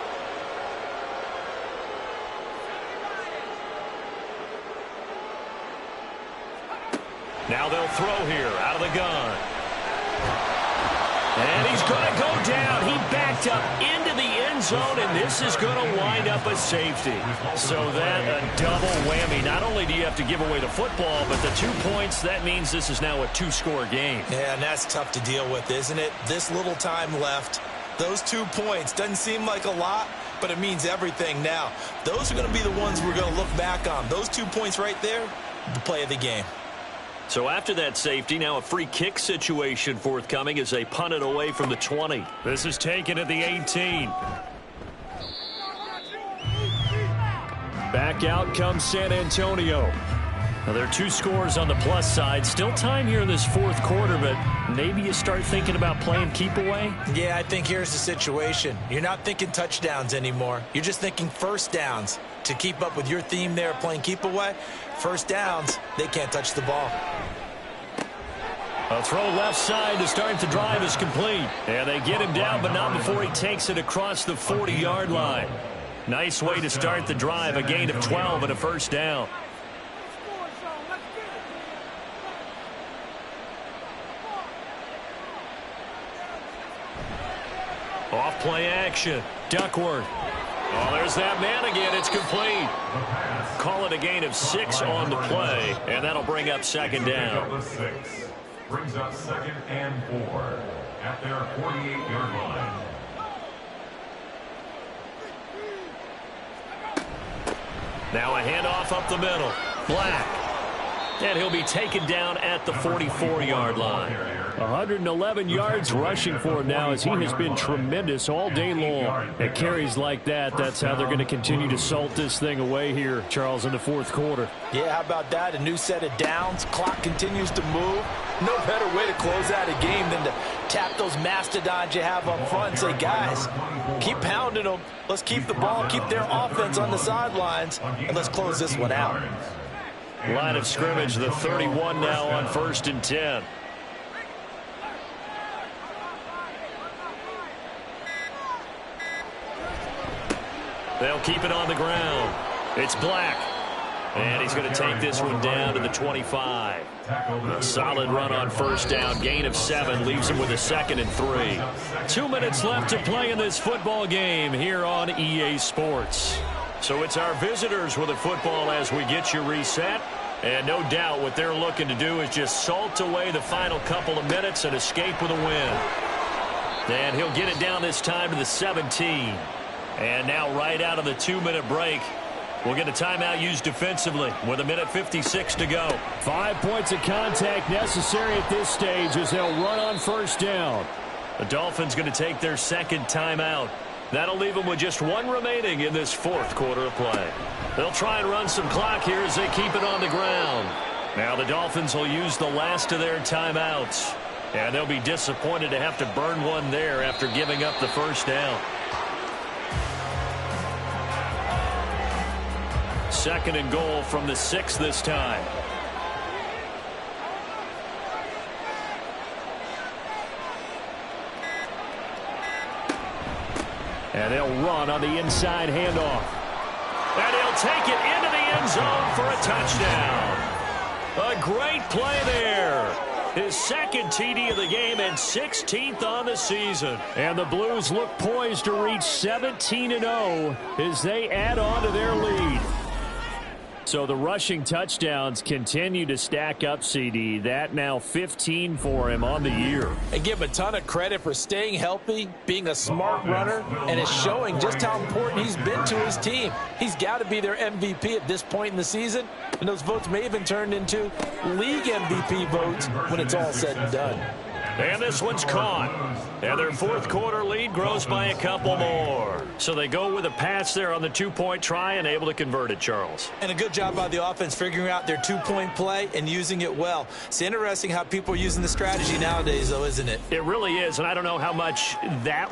Now they'll throw here out of the gun. And he's going to go down. He backed up into the end zone, and this is going to wind up a safety. So that a double whammy. Not only do you have to give away the football, but the 2 points, that means this is now a 2-score game. Yeah, and that's tough to deal with, isn't it? This little time left. Those 2 points doesn't seem like a lot, but it means everything now. Those are going to be the ones we're going to look back on. Those 2 points right there, the play of the game. So after that safety, now a free kick situation forthcoming as they punt it away from the 20. This is taken at the 18. Back out comes San Antonio. Now there are 2 scores on the plus side. Still time here in this 4th quarter, but maybe you start thinking about playing keep away? Yeah, I think here's the situation. You're not thinking touchdowns anymore. You're just thinking first downs. To keep up with your theme there, playing keep away, first downs, they can't touch the ball. A throw left side to start the drive is complete. And they get him down, but not before he takes it across the 40-yard line. Nice way to start the drive, a gain of 12 and a first down. Off play action. Duckworth. Oh, there's that man again. It's complete. Call it a gain of 6 on the play, and that'll bring up 2nd down. Brings up 2nd and 4 at their 48-yard line. Now a handoff up the middle. Black. And he'll be taken down at the 44-yard line. 111 yards rushing for him now, as he has been tremendous all day long. At carries like that, that's how they're going to continue to salt this thing away here, Charles, in the 4th quarter. Yeah, how about that? A new set of downs. Clock continues to move. No better way to close out a game than to tap those mastodons you have up front and say, guys, keep pounding them. Let's keep the ball, keep their offense on the sidelines, and let's close this one out. Line of scrimmage, the 31 now on 1st and 10. They'll keep it on the ground. It's Black. And he's going to take this one down to the 25. A solid run on first down. Gain of 7 leaves him with a 2nd and 3. 2 minutes left to play in this football game here on EA Sports. So it's our visitors with the football as we get you reset. And no doubt what they're looking to do is just salt away the final couple of minutes and escape with a win. And he'll get it down this time to the 17. And now right out of the 2-minute break, we'll get a timeout used defensively with 1:56 to go. 5 points of contact necessary at this stage as they'll run on first down. The Dolphins going to take their 2nd timeout. That'll leave them with just 1 remaining in this 4th quarter of play. They'll try and run some clock here as they keep it on the ground. Now the Dolphins will use the last of their timeouts. And they'll be disappointed to have to burn one there after giving up the first down. second and goal from the 6 this time. And they'll run on the inside handoff. And he'll take it into the end zone for a touchdown. A great play there. His second TD of the game and 16th on the season. And the Blues look poised to reach 17-0 as they add on to their lead. So the rushing touchdowns continue to stack up, CD. That now 15 for him on the year. And give him a ton of credit for staying healthy, being a smart runner, and is showing just how important he's been to his team. He's got to be their MVP at this point in the season, and those votes may even turn into league MVP votes when it's all said and done. And this one's caught. And their fourth quarter lead grows by a couple more. So they go with a pass there on the two-point try and able to convert it, Charles. And a good job by the offense figuring out their two-point play and using it well. It's interesting how people are using the strategy nowadays, though, isn't it? It really is, and I don't know how much that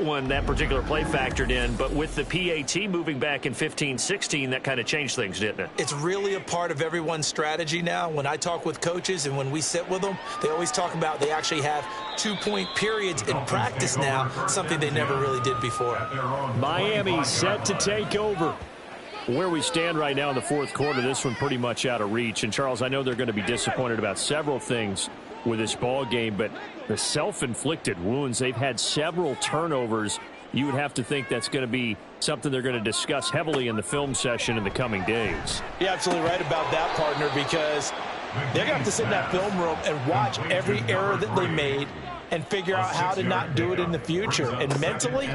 particular play factored in, but with the PAT moving back in 15-16, that kind of changed things, didn't it? It's really a part of everyone's strategy now. When I talk with coaches and when we sit with them, they always talk about they actually have two-point periods in practice now, something they never really did before. Miami set to take over. Where we stand right now in the fourth quarter, this one pretty much out of reach. And, Charles, I know they're going to be disappointed about several things with this ball game, but the self-inflicted wounds, they've had several turnovers. You would have to think that's going to be something they're going to discuss heavily in the film session in the coming days. You're absolutely right about that, partner, because they're going to have to sit in that film room and watch every error that they made and figure out how to not do it in the future. And mentally,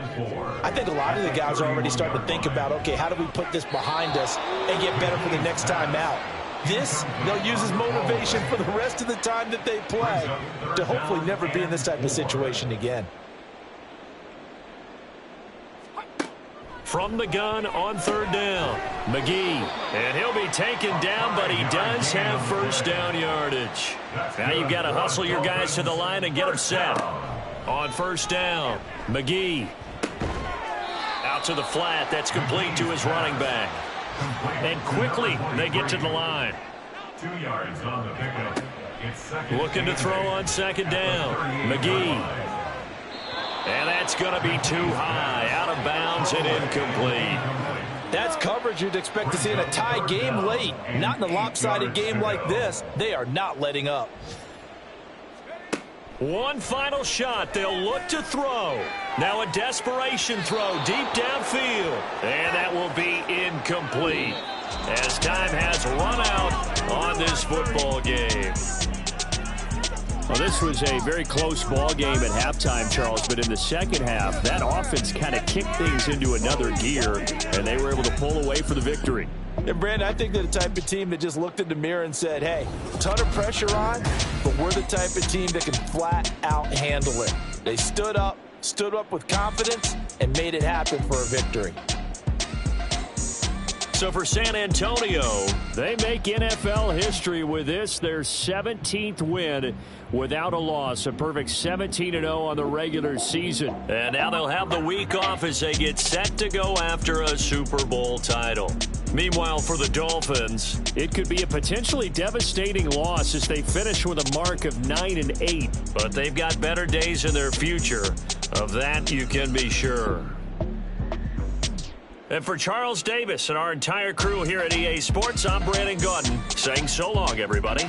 I think a lot of the guys are already starting to think about, okay, how do we put this behind us and get better for the next time out? This, they'll use as motivation for the rest of the time that they play to hopefully never be in this type of situation again. From the gun on third down, McGee. And he'll be taken down, but he does have first down yardage. Now you've got to hustle your guys to the line and get them set. On first down, McGee. Out to the flat. That's complete to his running back. And quickly they get to the line. 2 yards on the pickup. It's second. Looking to throw on second down, McGee. And that's going to be too high, out of bounds and incomplete. That's coverage you'd expect to see in a tie game late. Not in a lopsided game like this. They are not letting up. One final shot. They'll look to throw. Now a desperation throw deep downfield. And that will be incomplete as time has run out on this football game. Well, this was a very close ball game at halftime, Charles, but in the second half, that offense kind of kicked things into another gear, and they were able to pull away for the victory. And, Brandon, I think they're the type of team that just looked in the mirror and said, hey, ton of pressure on, but we're the type of team that can flat out handle it. They stood up with confidence, and made it happen for a victory. So for San Antonio, they make NFL history with this, their 17th win without a loss, a perfect 17-0 on the regular season. And now they'll have the week off as they get set to go after a Super Bowl title. Meanwhile, for the Dolphins, it could be a potentially devastating loss as they finish with a mark of 9-8. But they've got better days in their future. Of that, you can be sure. And for Charles Davis and our entire crew here at EA Sports, I'm Brandon Gaudin saying so long, everybody.